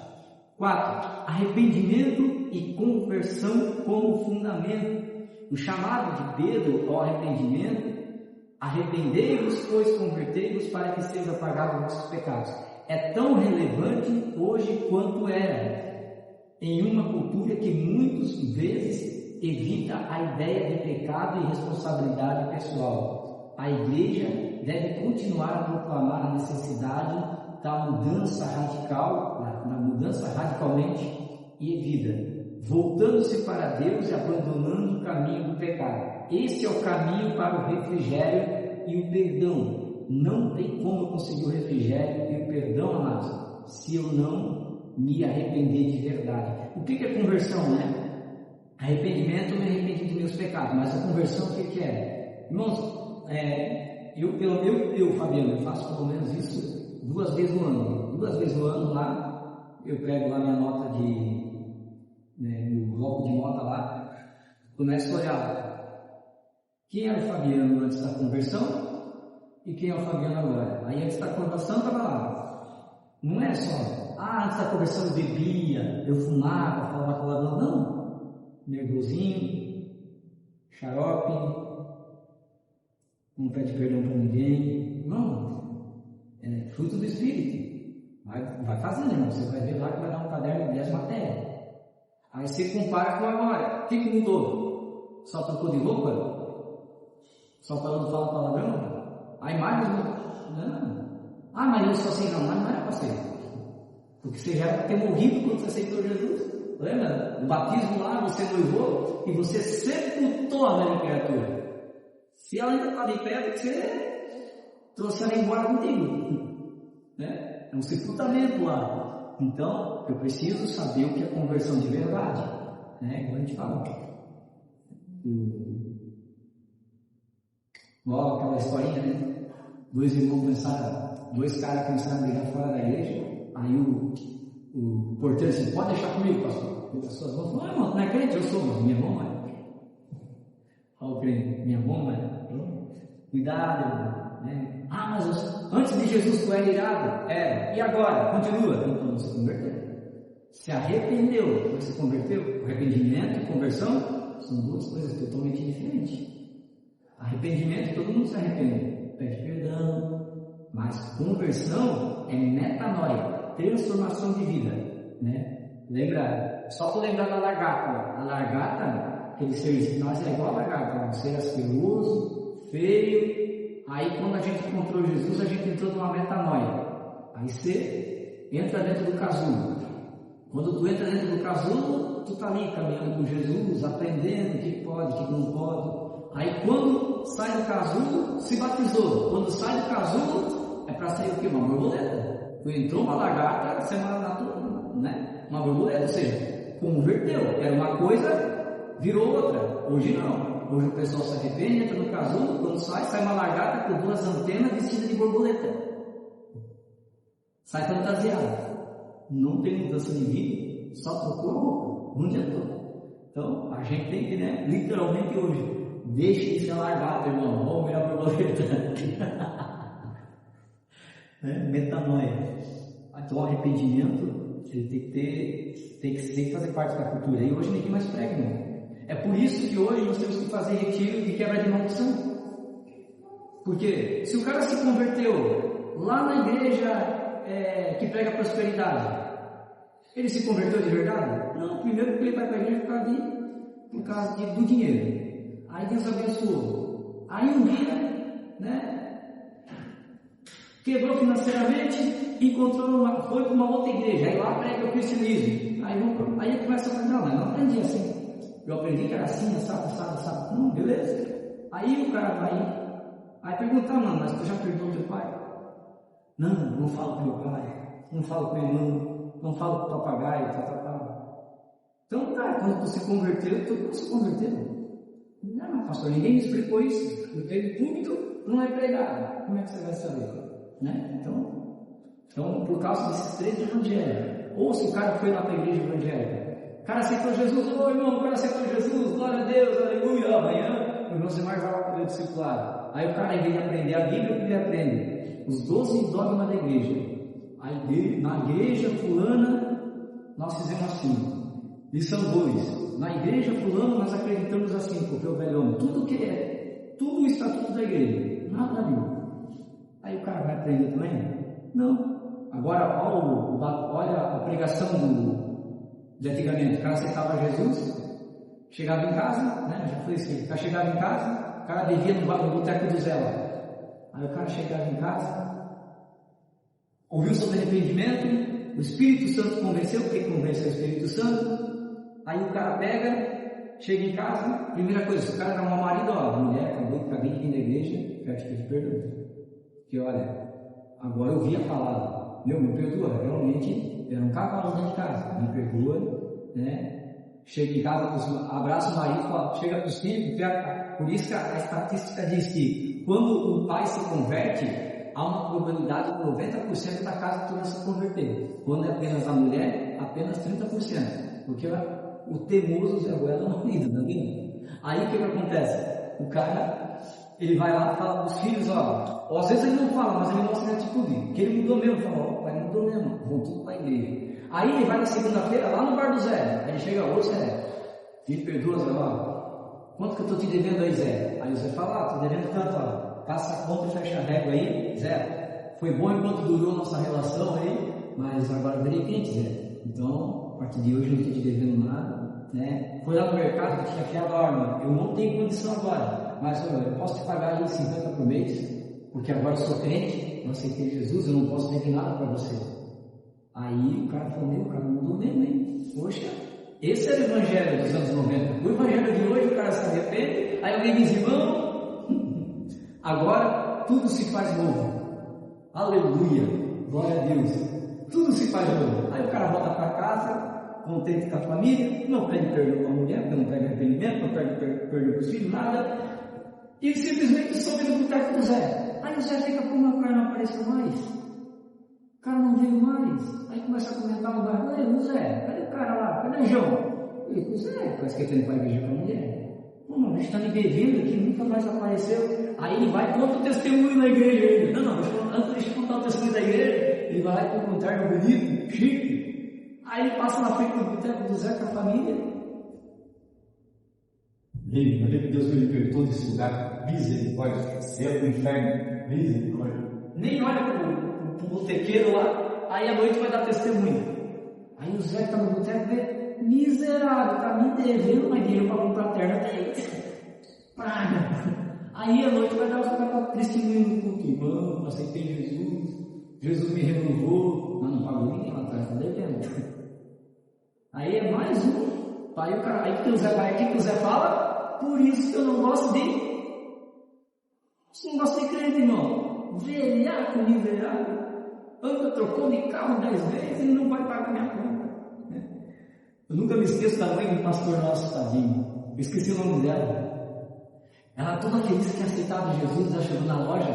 4. Arrependimento e conversão como fundamento. O chamado de Pedro ao arrependimento: arrependei-vos, pois convertei-vos para que sejam apagados os vossos pecados. É tão relevante hoje quanto era em uma cultura que muitas vezes evita a ideia de pecado e responsabilidade pessoal. A igreja deve continuar a proclamar a necessidade da mudança radicalmente e vida, voltando-se para Deus e abandonando o caminho do pecado. Esse é o caminho para o refrigério e o perdão. Não tem como conseguir o refrigério e o perdão, amados, se eu não me arrepender de verdade. O que é conversão, né? Arrependimento, eu me arrependi dos meus pecados, mas a conversão, o que é? Irmãos, Fabiano, eu faço pelo menos isso 2 vezes no ano. 2 vezes no ano lá, eu pego lá minha nota meu bloco de nota lá, começo a olhar quem era o Fabiano antes da conversão e quem é o Fabiano agora. Aí antes da conversão estava lá. Não é só, antes da conversão eu bebia, eu fumava, falava palavrão, não. Nervosinho, xarope, não pede perdão para ninguém. Não, é fruto do Espírito. Vai fazendo, irmão. Você vai ver lá que vai dar um caderno de 10 matérias. Aí você compara com agora. O que mudou? Só trocou de roupa? Só falando fala palavrão? A imagem não. Ah, mas eu sou assim, não era para ser. Porque você já ter morrido quando você aceitou Jesus. Lembra? No batismo lá, você noivou e você sepultou a velha criatura. Se ela ainda está de pé, é porque você trouxe ela embora contigo. Né? É um sepultamento lá. Então, eu preciso saber o que é conversão de verdade. Né? Como a gente fala. Igual aquela historinha, né? Dois caras começaram a brigar fora da igreja. Aí o porteiro disse: pode deixar comigo, pastor. E as pessoas vão falar: não é crente, eu sou, mas minha irmã é. Olha o crente, minha irmã é. Cuidado, né? Ah, mas antes de Jesus tu era irado? Era. E agora? Continua. Então não se converteu. Se arrependeu, depois se converteu. Arrependimento e conversão são duas coisas totalmente diferentes. Arrependimento, todo mundo se arrepende, pede perdão, mas conversão é metanoia, transformação de vida, né? Lembra, só para lembrar da lagarta, a lagarta, aquele ser, nós é igual a lagarta, um ser asqueroso, feio. Aí quando a gente encontrou Jesus, a gente entrou numa metanoia. Aí você entra dentro do casulo. Quando tu entra dentro do casulo, tu tá ali caminhando com Jesus, aprendendo o que pode, o que não pode. Aí quando sai do casulo, se batizou. Quando sai do casulo, é para sair o quê? Uma borboleta. Tu entrou uma lagarta, semana natural, né? Uma borboleta, ou seja, converteu. Era uma coisa, virou outra. Hoje não. Hoje o pessoal se arrepende, entra no casulo, quando sai uma lagarta com duas antenas vestida de borboleta. Sai fantasiada. Não tem mudança de vida, só trocou a roupa. Não adiantou. Então, a gente tem que, né, literalmente hoje, deixe de ser largado, irmão. Vamos virar borboleta. Metanoia. Então, o arrependimento tem que fazer parte da cultura. E hoje ninguém mais prega, irmão. É por isso que hoje nós temos que fazer retiro de quebra de maldição. Porque se o cara se converteu lá na igreja que prega prosperidade, ele se converteu de verdade? Não, primeiro porque ele vai para a igreja por causa do dinheiro. Aí Deus abençoou. Aí um dia, né, quebrou financeiramente, foi para uma outra igreja. Aí lá prega o cristianismo. Aí ele começa a falar: não, mas não aprendi assim. Eu aprendi que era assim, sabe. Não, beleza. Aí o cara vai perguntar: mano, mas tu já perdoou teu pai? Não falo com meu pai, não falo com meu irmão, não falo com o papagaio, Então, cara, quando tu se converteu, todo mundo se converteu. Não, pastor, ninguém me explicou isso. Eu tenho púlpito, não é pregado. Como é que você vai saber? Né? Então, por causa desses três evangelhos. Ou se o cara foi lá para a igreja evangélica, o cara aceitou Jesus, irmão, o cara aceitou Jesus, glória a Deus, aleluia, amanhã o irmão Zemar vai lá para o discipulado. Aí o cara, em vez de aprender a Bíblia, o que ele aprende? Os 12 dogmas da igreja. Na igreja fulana, nós fizemos assim. Lição 2. Na igreja fulana, nós acreditamos assim, porque o velho homem, tudo o estatuto da igreja, nada da Bíblia. Aí o cara vai aprender também? Não. Agora, olha a pregação de antigamente. O cara aceitava Jesus, chegava em casa, né? Já foi isso. O cara chegava em casa, o cara devia no boteco do Zé lá. Aí o cara chegava em casa, ouviu sobre arrependimento, o Espírito Santo convenceu, porque convenceu o Espírito Santo. Aí o cara chega em casa, primeira coisa, o cara era uma marido, a mulher, acabei de vir na igreja, quero te pedir perdão. Porque olha, agora eu vi a palavra, me perdoa, realmente era um cavalo dentro de casa, me perdoa, né? Chega em casa, abraça o marido, fala, chega para os filhos, por isso que a estatística diz que quando o pai se converte, há uma probabilidade de 90% da casa toda se converter. Quando é apenas a mulher, apenas 30%. Porque o teimoso Zé Ruela não lida, não lida. Aí o que acontece? O cara, ele vai lá e fala para os filhos, ó, às vezes ele não fala, mas ele mostra a atitude, que ele mudou mesmo, fala, ó, o pai mudou mesmo, voltou para a igreja. Aí ele vai na segunda-feira, lá no bar do Zé, aí ele chega, ô Zé, me perdoa, Zé, ó, quanto que eu estou te devendo aí, Zé? Aí o Zé fala, estou devendo tanto, ó, passa a conta e fecha a régua aí, Zé, foi bom enquanto durou a nossa relação aí, mas agora virei quente, Zé, então, a partir de hoje eu não estou te devendo nada, né? Foi lá no mercado que tinha fiado a arma, eu não tenho condição agora, mas eu posso te pagar aí 50 por mês, porque agora eu sou crente, eu aceitei Jesus, eu não posso pedir nada para você. Aí o cara falou, o cara mudou mesmo, hein? Poxa, esse era o evangelho dos anos 90. O evangelho de hoje, o cara se arrepende, aí alguém diz, irmão, agora tudo se faz novo. Aleluia, glória a Deus. Tudo se faz novo. Aí o cara volta para casa, contente com a família, não pede perdão para a mulher, porque não pede arrependimento, não pede perdão para os filhos, nada. E simplesmente soube do boteco do Zé. Aí o Zé fica, como o cara não apareceu mais? O cara não veio mais. Aí começa a comentar no bairro, Zé, cadê o cara lá? Cadê o João? Eu digo, Zé, parece que ele está indo para a igreja com a mulher. Não, a gente está me devendo aqui, nunca mais apareceu. Aí ele vai e conta o testemunho na igreja ainda. Não, antes de contar o testemunho da igreja, ele vai lá e compra um terno bonito, chique. Aí ele passa na frente do boteco do Zé com a família. Ele, meu Deus, me libertou desse lugar, misericórdia, céu do inferno, misericórdia. Nem olha pro botequeiro lá, aí à noite vai dar testemunho. Aí o Zé está no boteco vê, miserável, está me devendo, mas dinheiro para comprar terno tem. Praga. Aí à noite vai dar testemunho no culto. Irmão, aceitei Jesus me renovou, mas não pagou ninguém, ela está devendo. Aí é mais um. Aí o cara, aí que o Zé vai aqui, que o Zé fala, por isso que eu não gosto de. Você não gosta de crente, irmão. Velhaco, miserável. Anda, trocou de carro 10 vezes e não vai pagar minha conta. Eu nunca me esqueço da mãe do pastor nosso, tadinho. Eu esqueci o nome dela. Ela toda feliz que aceitava Jesus, ela chegou na loja,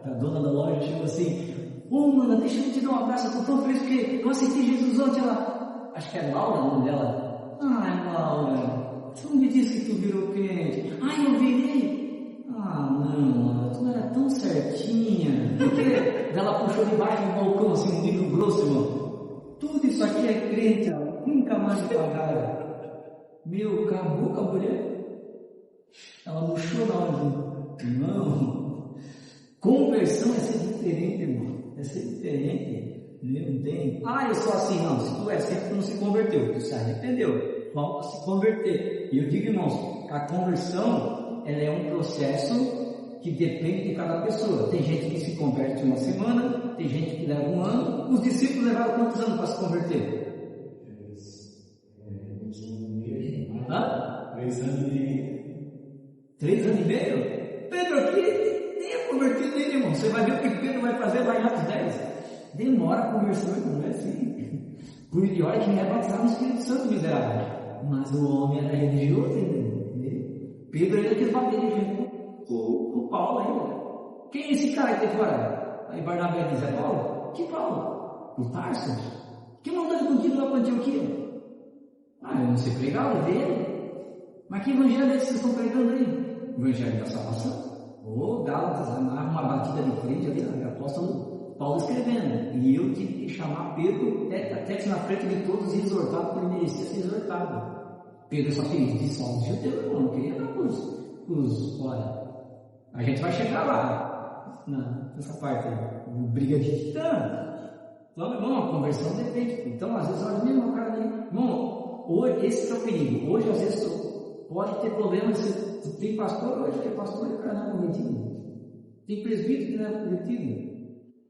a dona da loja chegou assim, mana, deixa eu te dar um abraço, eu estou tão feliz porque eu aceitei Jesus ontem. Ela, acho que é Laura o nome dela. Ai, Laura, você não me disse que tu virou crente? Ai, eu virei. Ah, não, tu não era tão certinha. Porque ela puxou debaixo do balcão, assim, um livro grosso, irmão. Tudo isso aqui é crente, ela nunca mais me pagaram. Meu, acabou com a mulher. Ela murchou na hora, irmão. Conversão é ser diferente, irmão. É ser diferente. Não tem. Ah, eu sou assim, não. Se tu é assim, tu não se converteu. Tu se arrependeu. Falta se converter. E eu digo, irmãos, a conversão ela é um processo que depende de cada pessoa. Tem gente que se converte em uma semana, tem gente que leva um ano. Os discípulos levaram quantos anos para se converter? 3 anos e meio. 3 anos e meio? Pedro aqui nem é convertido ainda, irmão. Você vai ver o que Pedro vai fazer lá em Atos 10. Demora a conversão, irmão, não é assim. E olha que nem é batizado no Espírito Santo, miserável. Mas o homem era religioso ainda. Pedro ainda quis bater junto com o Paulo ainda. Quem é esse cara que tem fora? Aí Barnabé diz, é Paulo? Que Paulo? O Tarso? Quem mandou ele contigo lá para Antioquia? Eu não sei pregar, eu dele. Mas que evangelho é esse que vocês estão pregando aí? O evangelho da salvação? Gálatas, uma batida de crente ali, apóstolo Paulo escrevendo. E eu tive que chamar Pedro até na frente de todos e exortar, porque ele merecia ser exortado. Pedro só queria dissolver os judeus, não queria dar olha. A gente vai chegar lá, nessa parte aí, briga de titã. Então, irmão, a conversão depende. Então, às vezes, olha mesmo o cara ali, irmão, hoje, esse é o perigo. Hoje, às vezes, pode ter problema. Tem pastor hoje que é pastor e o cara não é convertido. Tem presbítero que não é convertido.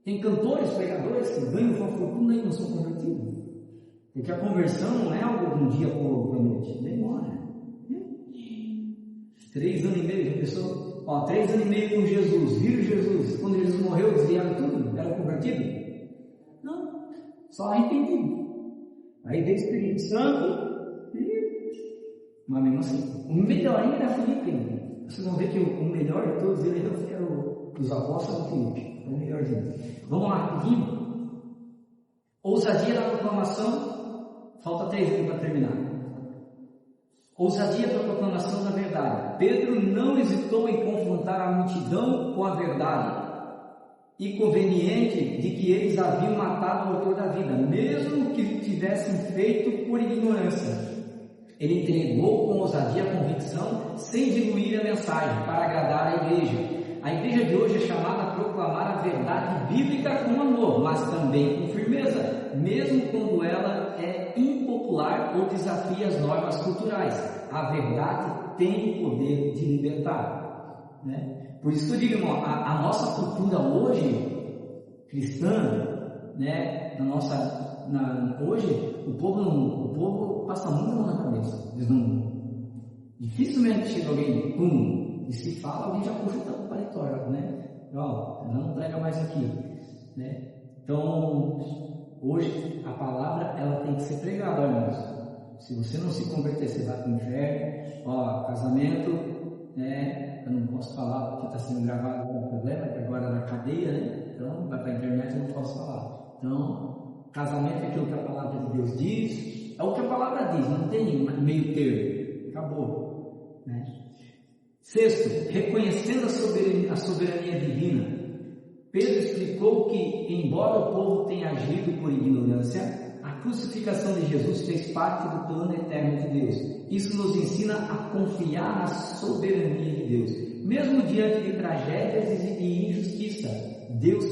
Tem cantores, pregadores que ganham uma fortuna e não são convertidos. Porque a conversão não é algo de um dia para a noite. Demora. 3 anos e meio de pessoa. 3 anos e meio com Jesus. Viram Jesus. Quando Jesus morreu, desviaram tudo. Eram convertidos? Não. Só arrependido. Aí veio o Espírito Santo. Mas mesmo assim, o melhorinho era Filipe. Vocês vão ver que o melhor de todos eles era os apóstolos Filipe. O melhorzinho. Vamos lá, rapidinho. Ousadia da proclamação. Falta 3 aqui para terminar. Ousadia da proclamação da verdade. Pedro não hesitou em confrontar a multidão com a verdade e conveniente de que eles haviam matado o autor da vida, mesmo que tivessem feito por ignorância. Ele entregou com ousadia a convicção, sem diluir a mensagem, para agradar a igreja. A igreja de hoje é chamada a proclamar a verdade bíblica com amor, mas também com firmeza, mesmo quando ela é impopular ou desafia as normas culturais. A verdade tem o poder de libertar. né? Por isso que eu digo, irmão, a nossa cultura hoje, cristã, né? Hoje, o povo passa muito mão na cabeça. Eles dificilmente chega alguém, e se fala, alguém já puxa o paletó, né? Ó, não prega mais aqui, né? Então, hoje, a palavra, ela tem que ser pregada, irmãos. Se você não se converter, você vai para o inferno. Ó, casamento, né? Eu não posso falar porque está sendo gravado com problema, que agora é na cadeia, né? Então, vai para a internet, eu não posso falar. Então, casamento é aquilo que a palavra de Deus diz, é o que a palavra diz, não tem meio termo, acabou, né? Sexto, reconhecendo a soberania divina, Pedro explicou que, embora o povo tenha agido por ignorância, a crucificação de Jesus fez parte do plano eterno de Deus. Isso nos ensina a confiar na soberania de Deus. Mesmo diante de tragédias e injustiça, Deus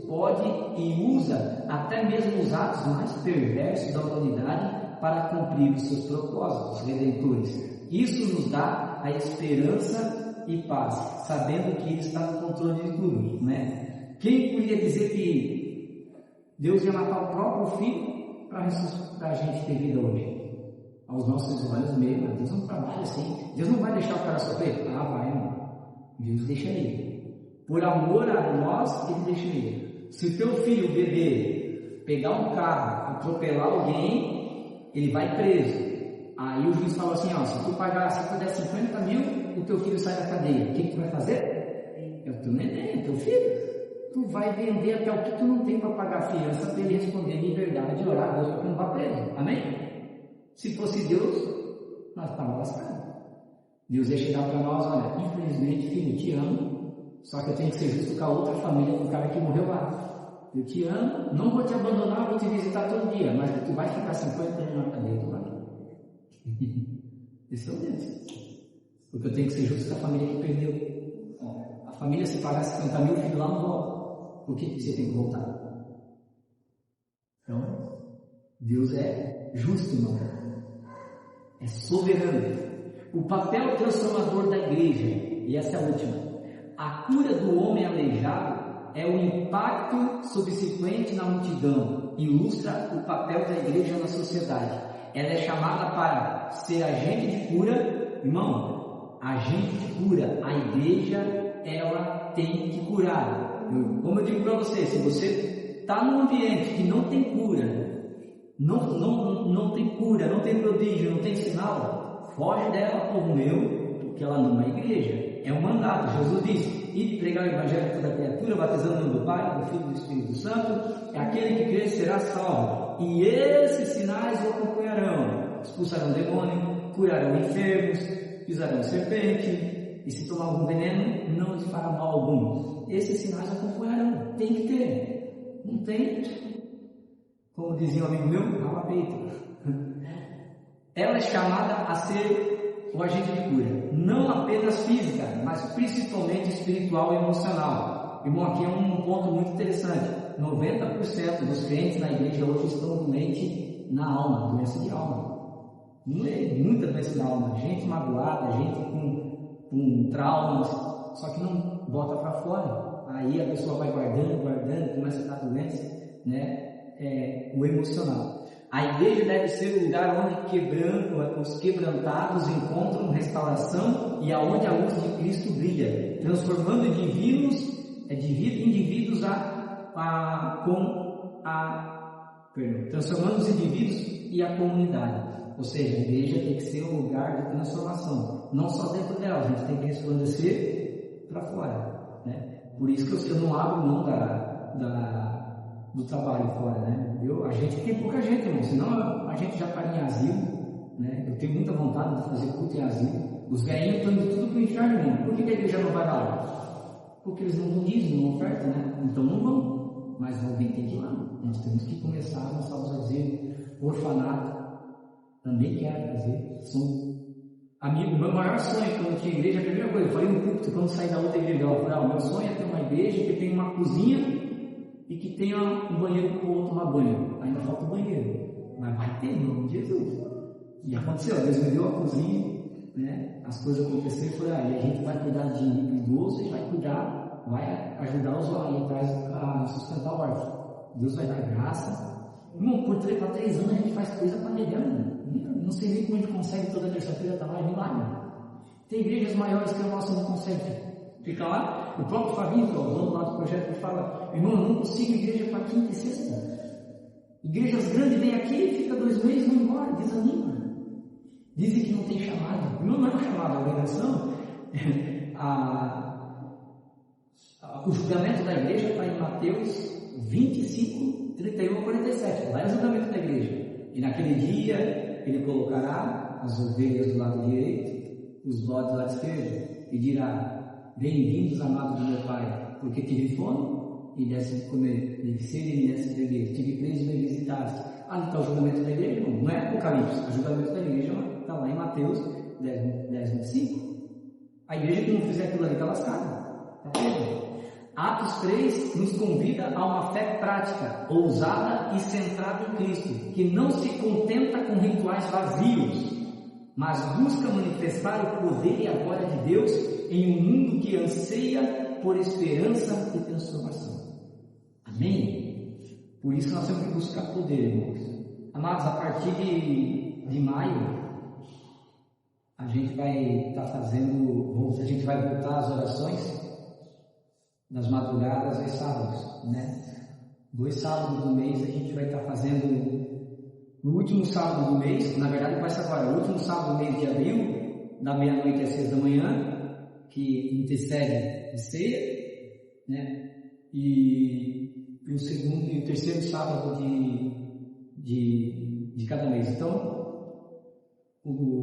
pode e usa até mesmo os atos mais perversos da humanidade para cumprir os seus propósitos redentores. Isso nos dá a esperança e paz, sabendo que Ele está no controle de tudo, né? Quem podia dizer que Deus ia matar o próprio Filho para a gente ter vida hoje? Aos nossos olhos mesmo, Deus não trabalha assim. Deus não vai deixar o cara sofrer? Ah, vai, irmão. Deus deixa ele. Por amor a nós, Ele deixa ele. Se o teu filho, bebê, pegar um carro, atropelar alguém, ele vai preso. Aí o juiz fala assim, ó, se tu der 50 mil, o teu filho sai da cadeia. O que tu vai fazer? É o teu neném, é o teu filho. Tu vai vender até o que tu não tem para pagar a fiança para ele responder em liberdade e orar a Deus para que não vá preso. Amém? Se fosse Deus, nós estávamos lascados. Deus ia chegar para nós, olha, infelizmente, filho, te amo, só que eu tenho que ser justo com a outra família do cara que morreu lá. Eu te amo, não vou te abandonar, vou te visitar todo dia, mas tu vai ficar 50 anos na cadeia, tu vai. Esse é o Deus. Porque eu tenho que ser justo com a família que perdeu. A família, se pagar 50 mil, o filho lá não volta. Por que você tem que voltar? Então, Deus é justo, irmão. É soberano. O papel transformador da igreja, e essa é a última, a cura do homem aleijado é o impacto subsequente na multidão, ilustra o papel da igreja na sociedade. Ela é chamada para ser agente de cura, irmão, agente de cura. A igreja, ela tem que curar. Como eu digo para você, se você está num ambiente que não tem cura, não tem cura, não tem prodígio, não tem sinal, foge dela, povo meu, porque ela não é igreja, é um mandato. Jesus disse, ide pregar o evangelho a toda criatura, batizando o nome do Pai, do Filho e do Espírito Santo, aquele que crer será salvo, e esses sinais o acompanharão, expulsarão demônio, curarão enfermos, pisarão serpente, e se tomar algum veneno, não lhes fará mal algum. Esses sinais acompanharão, tem que ter, não tem, como dizia um amigo meu, rala peito. Ela é chamada a ser o agente de cura, não apenas física, mas principalmente espiritual e emocional. Irmão, aqui é um ponto muito interessante, 90% dos crentes na igreja hoje estão doentes na alma, doença de alma, muita doença da alma, gente magoada, gente com traumas, só que não bota para fora. Aí a pessoa vai guardando, começa a ficar doente, né? O emocional. A igreja deve ser o lugar onde os quebrantados encontram restauração e aonde a luz de Cristo brilha, transformando indivíduos transformando os indivíduos e a comunidade. Ou seja, a igreja tem que ser um lugar de transformação, não só dentro dela, a gente tem que resplandecer para fora, né? Por isso que eu não abro mão do trabalho fora, né? A gente tem pouca gente, irmão, senão a gente já estaria em asilo, né? Eu tenho muita vontade de fazer culto em asilo. Os velhinhos estão indo tudo para o inferno, irmão. Por que a igreja não vai lá? Porque eles não dizem, não ofertam, né? Então não vão, mas alguém tem que ir lá. Nós temos que começar a lançar os asilos, orfanato. Também quero fazer. Meu maior sonho quando eu tinha igreja, a primeira coisa, eu falei no púlpito, quando saí da outra igreja, eu falei, o meu sonho é ter uma igreja que tenha uma cozinha e que tenha um banheiro para o outro tomar banho. Ainda falta o banheiro, mas vai ter, em nome de Jesus. E aconteceu, Deus me deu a cozinha, né, as coisas acontecerem, foi aí, a gente vai cuidar de idoso e vai ajudar os orientais a sustentar o órfão. Deus vai dar graça. Irmão, por 3 anos a gente faz coisa para negar, não sei nem como a gente consegue toda terça-feira estar lá, é milagre. Tem igrejas maiores que a nossa não consegue ficar lá. O próprio Fabinho, que é o dono lá do projeto, ele fala: irmão, eu não consigo igreja para quinta e sexta. Igrejas grandes vêm aqui, fica 2 meses e vão embora, desanima. Dizem que não tem chamado. Não é um chamado, a obrigação. O julgamento da igreja está em Mateus 25, 31 a 47. Lá é o julgamento da igreja. E naquele dia ele colocará as ovelhas do lado direito, os bodes do lado esquerdo, e dirá: bem-vindos, amados do meu Pai, porque tive fome e desse de comer, tive sede e desse de beber, tive preso e me visitaste. Ali está o julgamento da igreja, não é Apocalipse. O julgamento da igreja está lá em Mateus 10, 25. A igreja que não fizer aquilo ali está lascada. Está vendo? Atos 3 nos convida a uma fé prática, ousada e centrada em Cristo, que não se contenta com rituais vazios, mas busca manifestar o poder e a glória de Deus em um mundo que anseia por esperança e transformação. Amém? Por isso nós temos que buscar poder, irmãos. Amados, a partir de maio, a gente vai estar a gente vai voltar às orações das madrugadas e sábados, né? 2 sábados do mês a gente vai estar fazendo. No último sábado do mês, na verdade começa agora, o último sábado do mês de abril, da meia-noite às 6 da manhã, que antecede de ceia, né? E o segundo e o terceiro sábado de cada mês. Então,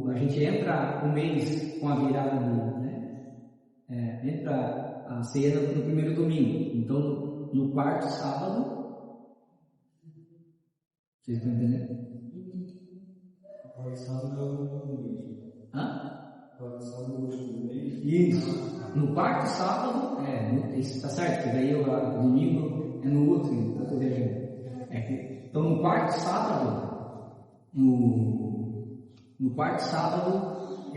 a gente entra o mês com a virada, né? Entra a ceia no primeiro domingo. Então, no quarto sábado, vocês estão entendendo? Isso. No quarto sábado, isso está certo, que daí o domingo é no outro, então então no quarto sábado, no quarto sábado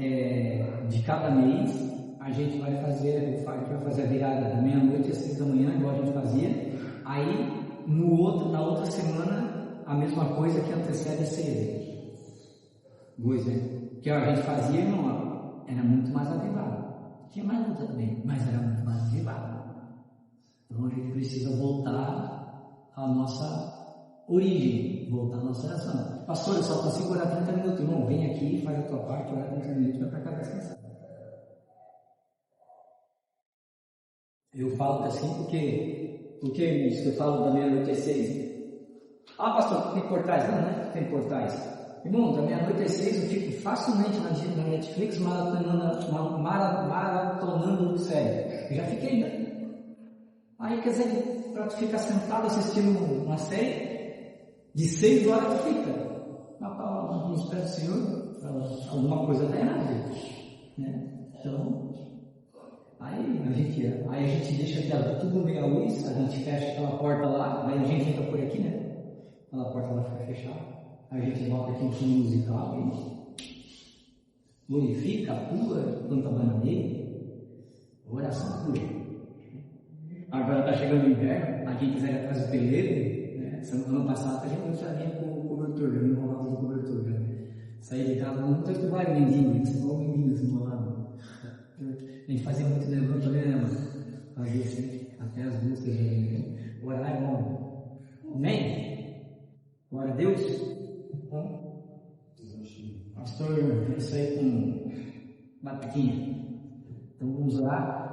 de cada mês, a gente vai fazer a virada da meia-noite às 6 da manhã, igual a gente fazia. Aí, na outra semana, a mesma coisa que antecede a ceia. 2, né? Que a gente fazia, irmão, era muito mais avivado. Tinha mais luta também, mas era muito mais avivado. Então a gente precisa voltar à nossa origem, voltar à nossa oração. Pastor, eu só consigo orar 30 minutos. Irmão, vem aqui, faz a tua parte, ora 30 minutos, vai para cá descansar. Eu falo assim porque isso eu falo da meia-noite às 6. Ah, pastor, tem portais? Não, né? Tem portais. Irmão, da meia-noite às 6 eu fico facilmente na Netflix maratonando o série. Eu já fiquei, né? Aí, quer dizer, para tu ficar sentado assistindo uma série, de 6 horas tu fica. No espera do Senhor, alguma coisa está errada, né? Então, aí a gente deixa tudo meio à luz, a gente fecha aquela porta lá, aí a gente entra por aqui, né? Aquela porta lá fica fechada. A gente volta aqui em fundo musical, a gente glorifica, pula, planta bananeira, oração pura. Agora está chegando o inverno, a quem quiser ir atrás do peleiro, né? Ano passado a gente já vinha com o cobertor, já me enrolava de cobertor. Né? Saía de casa, não sei que vai mendigo, você vai o mendigo se enrolado. A gente fazia muito levantamento, né, mano? Fazia assim, até as músicas, orar é bom. Amém? Glória a Deus. Pastor, isso aí com batuquinha. Então vamos orar.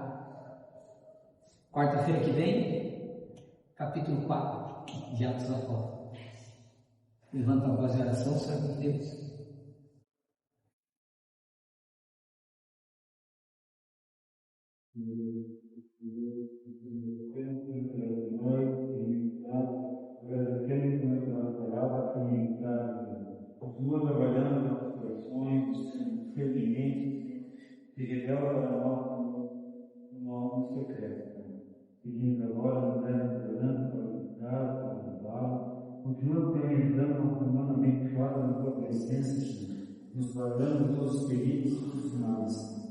Quarta-feira que vem, capítulo 4 de Atos da Apóstolos. Levanta a voz de oração, serve a Deus. Continua trabalhando nas nossas corações, felizmente, se revela para nós no algo secreto. Pedindo agora, orando para casa, para ajudá-lo. Continua planejando uma semana abençoada na tua presença, nos guardando todos os perigos, irmãos.